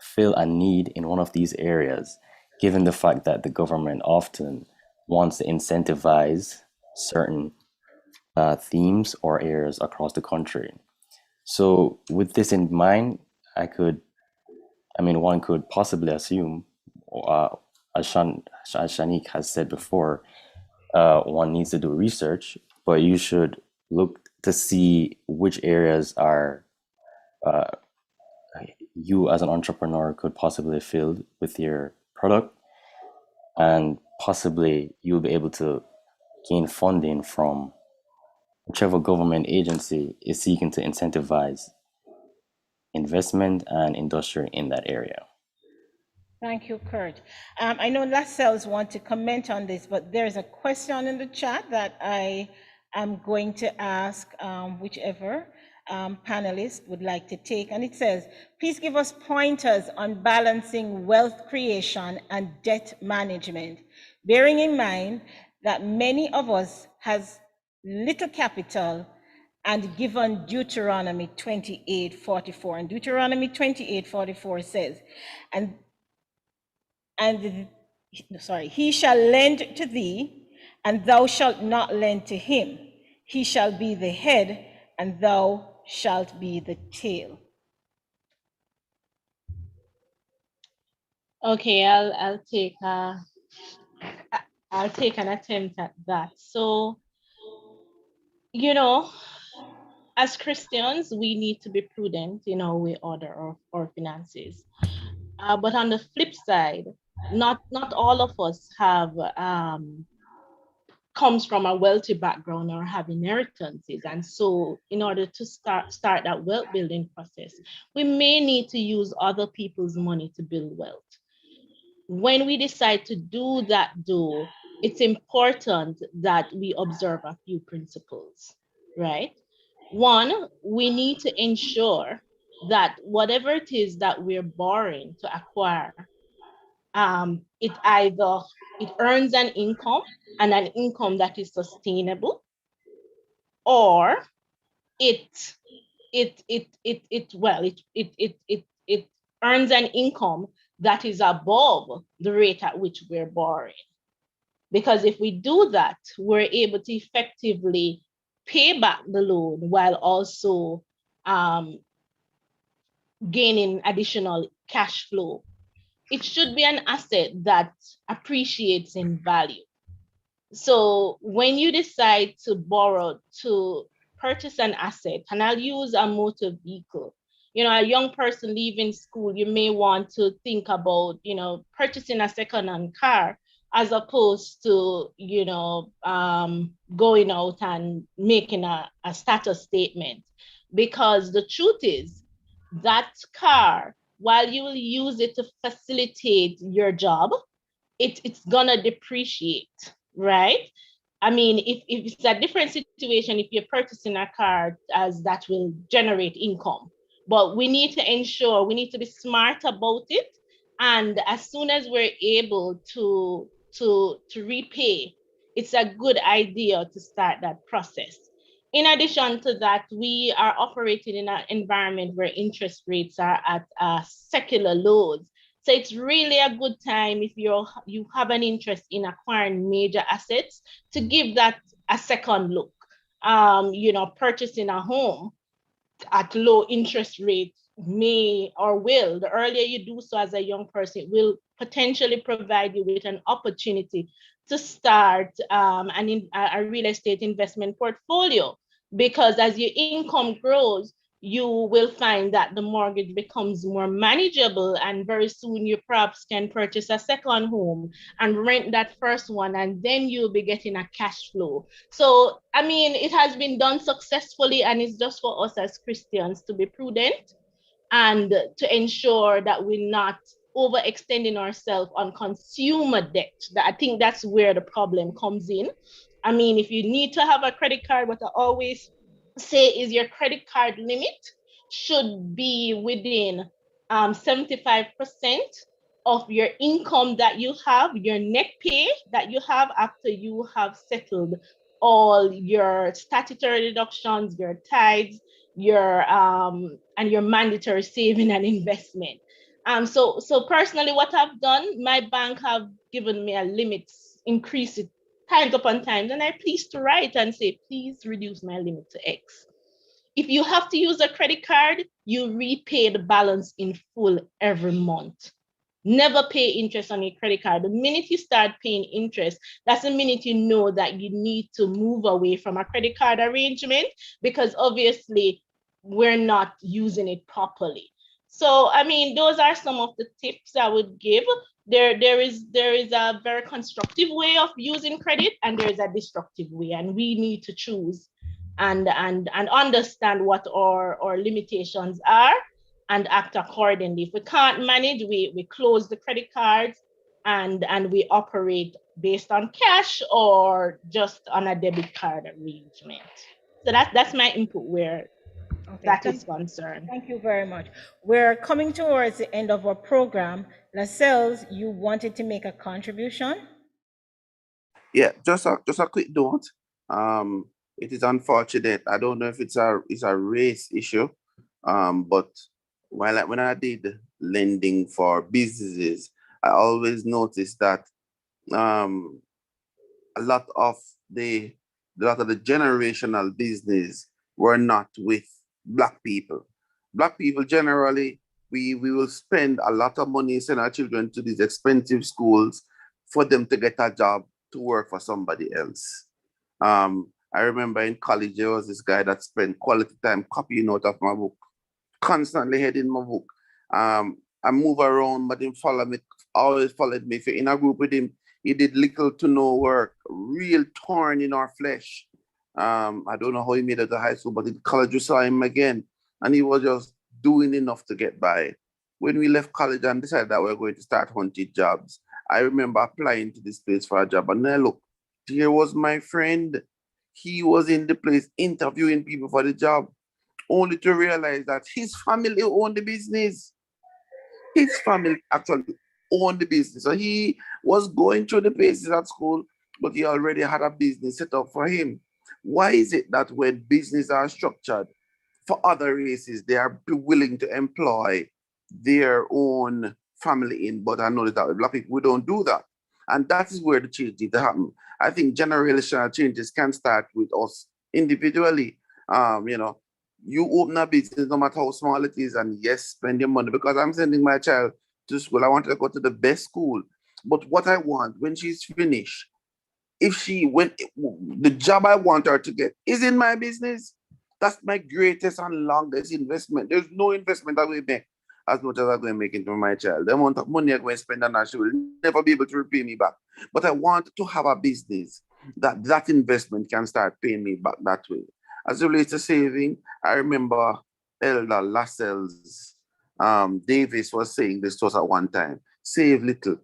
fill a need in one of these areas, given the fact that the government often wants to incentivize certain themes or areas across the country. So with this in mind, one could possibly assume, as Shanique has said before, one needs to do research, but you should look to see which areas are you as an entrepreneur could possibly fill with your product, and possibly you'll be able to gain funding from whichever government agency is seeking to incentivize investment and industry in that area. Thank you, Kurt. I know Lascelles want to comment on this, but there's a question in the chat that I am going to ask whichever panelist would like to take. And it says, please give us pointers on balancing wealth creation and debt management, bearing in mind that many of us has little capital and given Deuteronomy 28:44. And Deuteronomy 28:44 says, and he shall lend to thee, and thou shalt not lend to him. He shall be the head, and thou shalt be the tail. Okay, I'll take an attempt at that. So, you know, as Christians, we need to be prudent in how we order our finances. But on the flip side, not all of us have comes from a wealthy background or have inheritances. And so in order to start that wealth building process, we may need to use other people's money to build wealth. When we decide to do that, though, it's important that we observe a few principles, right? One, we need to ensure that whatever it is that we're borrowing to acquire, it earns an income and an income that is sustainable, or it earns an income that is above the rate at which we're borrowing. Because if we do that, we're able to effectively pay back the loan while also gaining additional cash flow. It should be an asset that appreciates in value. So when you decide to borrow to purchase an asset, and I'll use a motor vehicle, a young person leaving school, you may want to think about, purchasing a second-hand car as opposed to, going out and making a status statement. Because the truth is that car, while you will use it to facilitate your job, it's gonna depreciate, right? I mean, if it's a different situation, if you're purchasing a car as that will generate income, but we need to ensure, we need to be smart about it. And as soon as we're able to repay, it's a good idea to start that process. In addition to that, we are operating in an environment where interest rates are at secular lows. So it's really a good time if you have an interest in acquiring major assets to give that a second look. Purchasing a home at low interest rates may or will, the earlier you do so as a young person, will potentially provide you with an opportunity to start a real estate investment portfolio. Because as your income grows, you will find that the mortgage becomes more manageable, and very soon you perhaps can purchase a second home and rent that first one, and then you'll be getting a cash flow. So, I mean, it has been done successfully, and it's just for us as Christians to be prudent and to ensure that we're not overextending ourselves on consumer debt. I think that's where the problem comes in. I mean, if you need to have a credit card, what I always say is your credit card limit should be within 75% of your income that you have, your net pay that you have after you have settled all your statutory deductions, your tithes, your and your mandatory saving and investment. So personally, what I've done, my bank have given me a limit, increase it times upon times, and I pleased to write and say, please reduce my limit to X. If you have to use a credit card, you repay the balance in full every month. Never pay interest on your credit card. The minute you start paying interest, that's the minute you know that you need to move away from a credit card arrangement, because obviously we're not using it properly. So, I mean, those are some of the tips I would give. there is a very constructive way of using credit, and there is a destructive way, and we need to choose and understand what our limitations are and act accordingly. If we can't manage, we close the credit cards and we operate based on cash or just on a debit card arrangement. So that's my input where Okay, that is concerned. thank you very much. We're coming towards the end of our program. Lascelles, you wanted to make a contribution? Yeah, just a quick note. It is unfortunate. I don't know if it's a race issue. But when I did lending for businesses, I always noticed that a lot of the generational business were not with Black people. Black people generally, we will spend a lot of money send our children to these expensive schools for them to get a job to work for somebody else. I remember in college there was this guy that spent quality time copying out of my book, constantly heading my book. I move around, but him follow me, always followed me. If you're in a group with him, he did little to no work, real torn in our flesh. I don't know how he made it to high school, but in college we saw him again, and he was just doing enough to get by. When we left college and decided that we were going to start hunting jobs, I remember applying to this place for a job, and then look, here was my friend. He was in the place interviewing people for the job, only to realize that his family owned the business. His family actually owned the business. So he was going through the paces at school, but he already had a business set up for him. Why is it that when businesses are structured for other races, they are willing to employ their own family in? But I know that with Black people, we don't do that. And that is where the change needs to happen. I think generational changes can start with us individually. You open a business no matter how small it is, and yes, spend your money, because I'm sending my child to school. I want her to go to the best school. But what I want when she's finished, the job I want her to get is in my business, that's my greatest and longest investment. There's no investment that we make as much as I'm going to make into my child. The amount of money I'm going to spend on her, she will never be able to repay me back. But I want to have a business that investment can start paying me back that way. As it relates to saving, I remember Elder Lascelles Davis was saying this to us at one time: save little,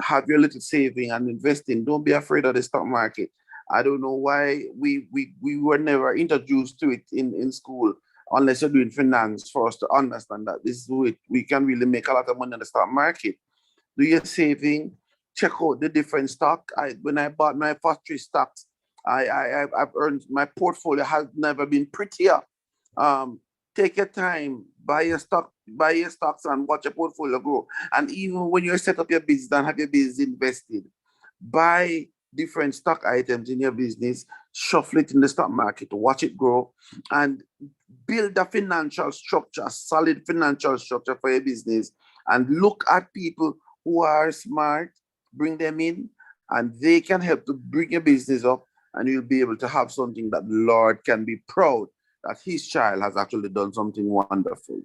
have your little saving and investing. Don't be afraid of the stock market. I don't know why we were never introduced to it in school, unless you're doing finance, for us to understand that this is it. We can really make a lot of money in the stock market. Do your saving, check out the different stock. When I bought my first 3 stocks, I've earned, my portfolio has never been prettier. Take your time, buy your stocks and watch your portfolio grow. And even when you set up your business and have your business invested, buy different stock items in your business, shuffle it in the stock market, watch it grow, and build a financial structure, solid financial structure for your business. And look at people who are smart, bring them in, and they can help to bring your business up, and you'll be able to have something that the Lord can be proud that his child has actually done something wonderful.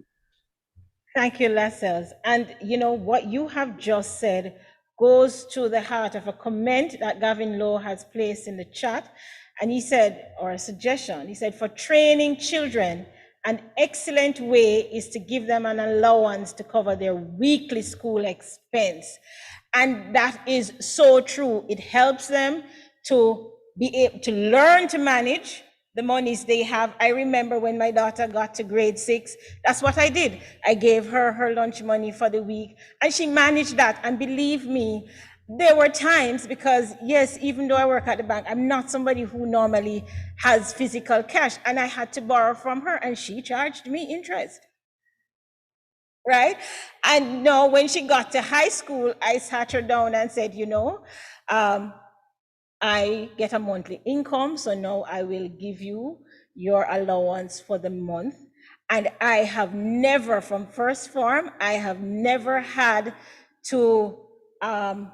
Thank you, Lascelles. And you know what you have just said goes to the heart of a comment that Gavin Lowe has placed in the chat. And he said, or a suggestion, he said, for training children, an excellent way is to give them an allowance to cover their weekly school expense. And that is so true. It helps them to be able to learn to manage the monies they have. I remember when my daughter got to grade 6, that's what I did. I gave her her lunch money for the week, and she managed that. And believe me, there were times, because yes, even though I work at the bank, I'm not somebody who normally has physical cash, and I had to borrow from her, and she charged me interest. Right? And no, when she got to high school, I sat her down and said, I get a monthly income, so now I will give you your allowance for the month. And I have never, from first form, I have never had to prop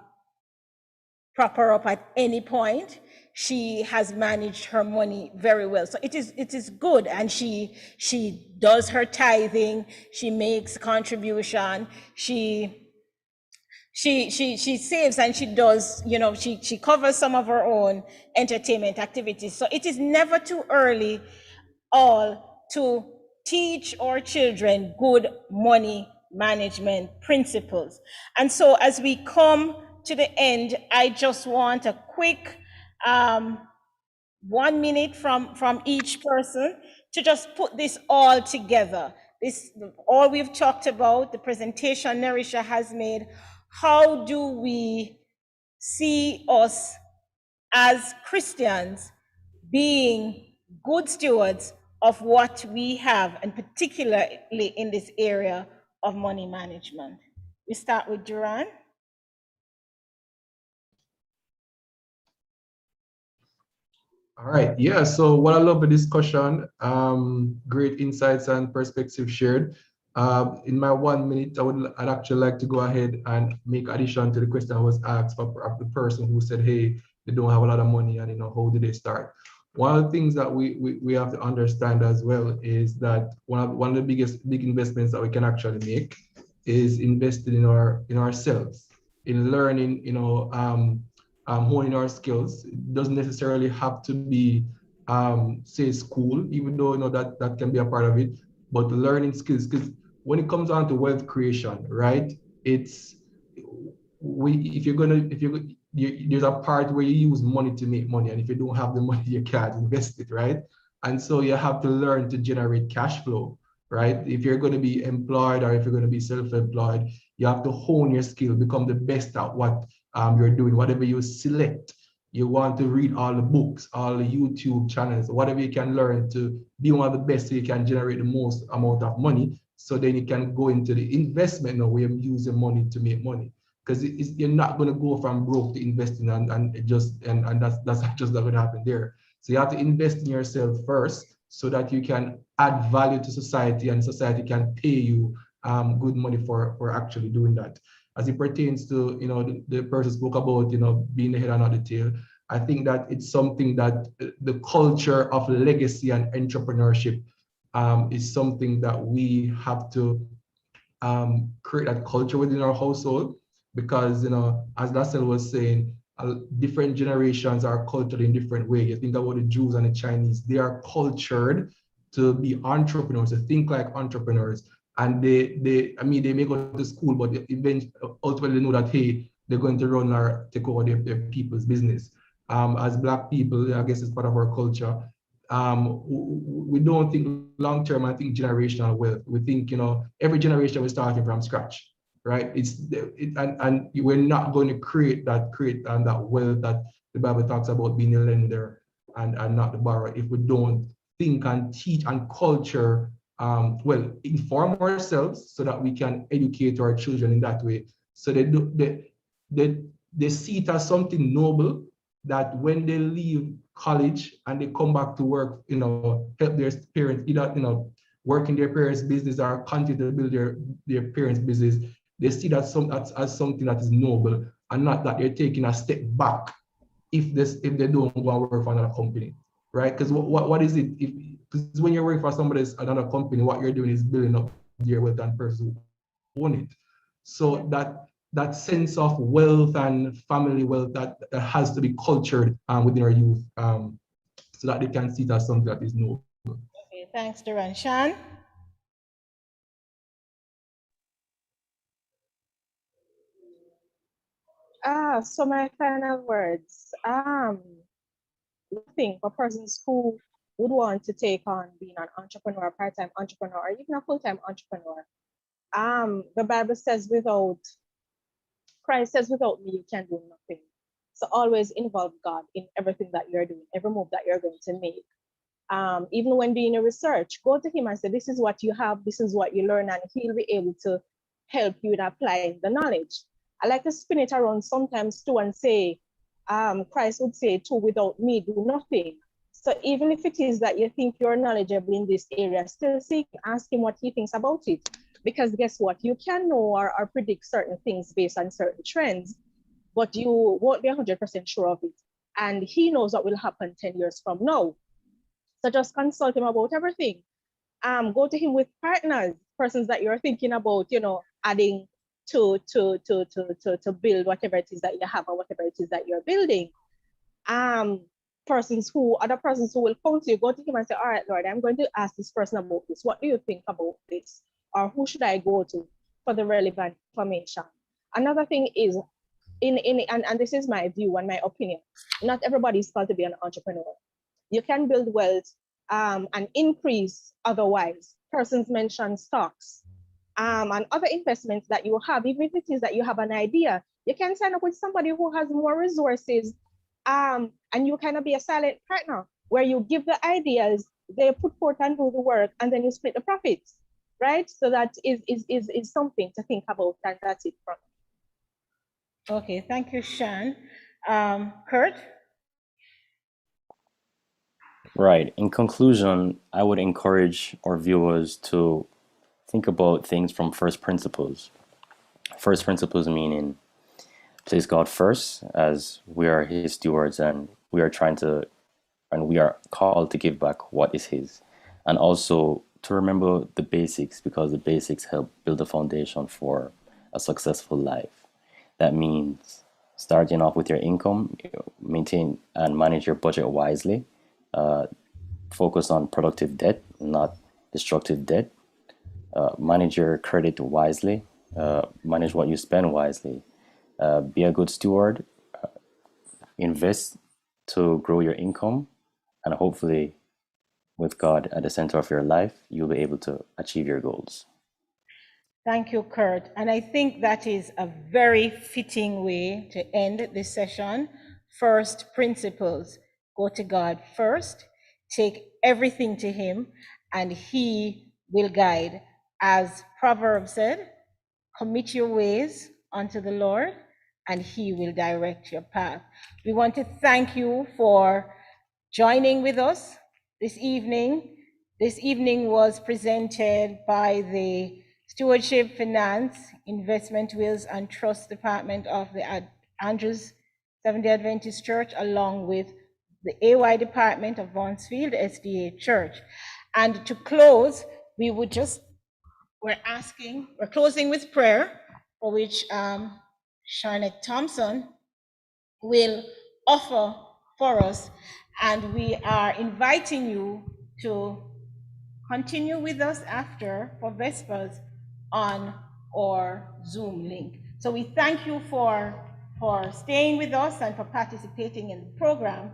her up at any point. She has managed her money very well. So it is good. And she does her tithing, she makes contribution, she she saves and she does, you know, she covers some of her own entertainment activities. So it is never too early all to teach our children good money management principles. And so as we come to the end, I just want a quick 1 minute from each person to just put this all together. This, all we've talked about, the presentation Narisha has made. How do we see us as Christians being good stewards of what we have, and particularly in this area of money management? We start with Duran. All right. Yeah. So what I love the discussion, great insights and perspectives shared. In my 1 minute, I'd actually like to go ahead and make addition to the question I was asked of the person who said, hey, they don't have a lot of money and, you know, how did they start? One of the things that we have to understand as well is that one of the big investments that we can actually make is investing in ourselves, in learning, you know, honing our skills. It doesn't necessarily have to be, say, school, even though, you know, that can be a part of it, but learning skills. Because when it comes down to wealth creation, right, it's there's a part where you use money to make money, and if you don't have the money, you can't invest it, right? And so you have to learn to generate cash flow, right? If you're going to be employed or if you're going to be self-employed, you have to hone your skill, become the best at what you're doing. Whatever you select, you want to read all the books, all the YouTube channels, whatever you can learn to be one of the best so you can generate the most amount of money. So then you can go into the investment now where you use your money to make money. Because you're not going to go from broke to investing and that's just not going to happen there. So you have to invest in yourself first so that you can add value to society and society can pay you good money for actually doing that. As it pertains to, you know, the person spoke about, you know, being the head and not the tail. I think that it's something that the culture of legacy and entrepreneurship is something that we have to create that culture within our household, because, you know, as Lassell was saying, different generations are cultured in different ways. You think about the Jews and the Chinese, they are cultured to be entrepreneurs, to think like entrepreneurs. And they may go to school, but they eventually ultimately know that, hey, they're going to run or take over their people's business. As Black people, I guess it's part of our culture. We don't think long term. I think generational wealth. We think, you know, every generation we're starting from scratch, right? And we're not going to create that wealth that the Bible talks about, being a lender and not the borrower, if we don't think and teach and culture, inform ourselves so that we can educate our children in that way. So they see it as something noble, that when they leave college and they come back to work, you know, help their parents, either, you know, work in their parents' business or continue to build their parents' business, they see that as something that is noble, and not that they're taking a step back if they don't go and work for another company, right? Because what is it? Because when you're working for somebody's another company, what you're doing is building up their wealth and person who own it. So that sense of wealth and family wealth that has to be cultured within our youth, so that they can see it as something that is noble. Okay, thanks, Duran. Shan? So my final words. I think for persons who would want to take on being an entrepreneur, part-time entrepreneur, or even a full-time entrepreneur, the Bible says Christ says, without me, you can do nothing. So always involve God in everything that you're doing, every move that you're going to make. Even when doing a research, go to him and say, this is what you have, this is what you learn, and he'll be able to help you in applying the knowledge. I like to spin it around sometimes too and say, Christ would say too, without me, do nothing. So even if it is that you think you're knowledgeable in this area, still seek, ask him what he thinks about it. Because guess what? You can know or predict certain things based on certain trends, but you won't be 100% sure of it. And he knows what will happen 10 years from now. So just consult him about everything. Go to him with partners, persons that you're thinking about, you know, adding to build whatever it is that you have or whatever it is that you're building. Other persons who will come to you, go to him and say, all right, Lord, I'm going to ask this person about this. What do you think about this? Or who should I go to for the relevant information? Another thing is, and this is my view and my opinion, not everybody is called to be an entrepreneur. You can build wealth and increase otherwise. Persons mention stocks and other investments that you have, even if it is that you have an idea, you can sign up with somebody who has more resources, and you kind of be a silent partner where you give the ideas, they put forth and do the work, and then you split the profits, right? So that is something to think about, and that's it from me. Okay, thank you, Shan. Kurt? Right. In conclusion, I would encourage our viewers to think about things from first principles. First principles meaning place God first, as we are his stewards and we are called to give back what is his. And also to remember the basics, because the basics help build a foundation for a successful life. That means starting off with your income, maintain and manage your budget wisely, focus on productive debt, not destructive debt, manage your credit wisely, manage what you spend wisely, be a good steward, invest to grow your income, and hopefully with God at the center of your life, you'll be able to achieve your goals. Thank you, Kurt. And I think that is a very fitting way to end this session. First principles. Go to God first, take everything to him, and he will guide. As Proverbs said, commit your ways unto the Lord, and he will direct your path. We want to thank you for joining with us this evening. This evening was presented by the Stewardship, Finance, Investment, Wills, and Trust Department of the Andrews Seventh-day Adventist Church, along with the AY Department of Vaughansfield S.D.A. Church. And to close, we're closing with prayer, for which Sharnette Thompson will offer for us. And we are inviting you to continue with us after for Vespers on our Zoom link. So we thank you for staying with us and for participating in the program.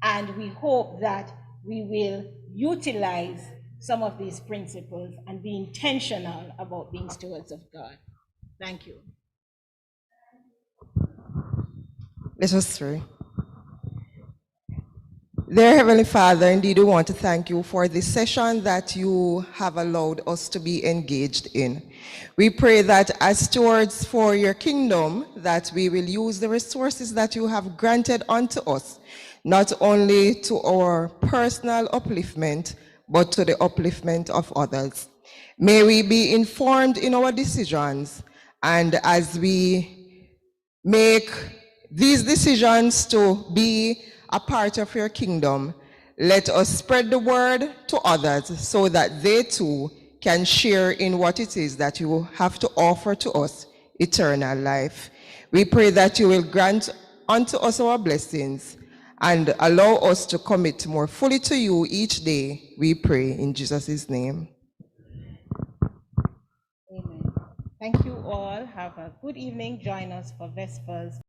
And we hope that we will utilize some of these principles and be intentional about being stewards of God. Thank you. Let us pray. Dear Heavenly Father, indeed we want to thank you for this session that you have allowed us to be engaged in. We pray that as stewards for your kingdom, that we will use the resources that you have granted unto us, not only to our personal upliftment, but to the upliftment of others. May we be informed in our decisions, and as we make these decisions to be a part of your kingdom, let us spread the word to others so that they too can share in what it is that you have to offer to us, eternal life. We pray that you will grant unto us our blessings and allow us to commit more fully to you each day, we pray in Jesus' name. Amen. Thank you all. Have a good evening. Join us for Vespers.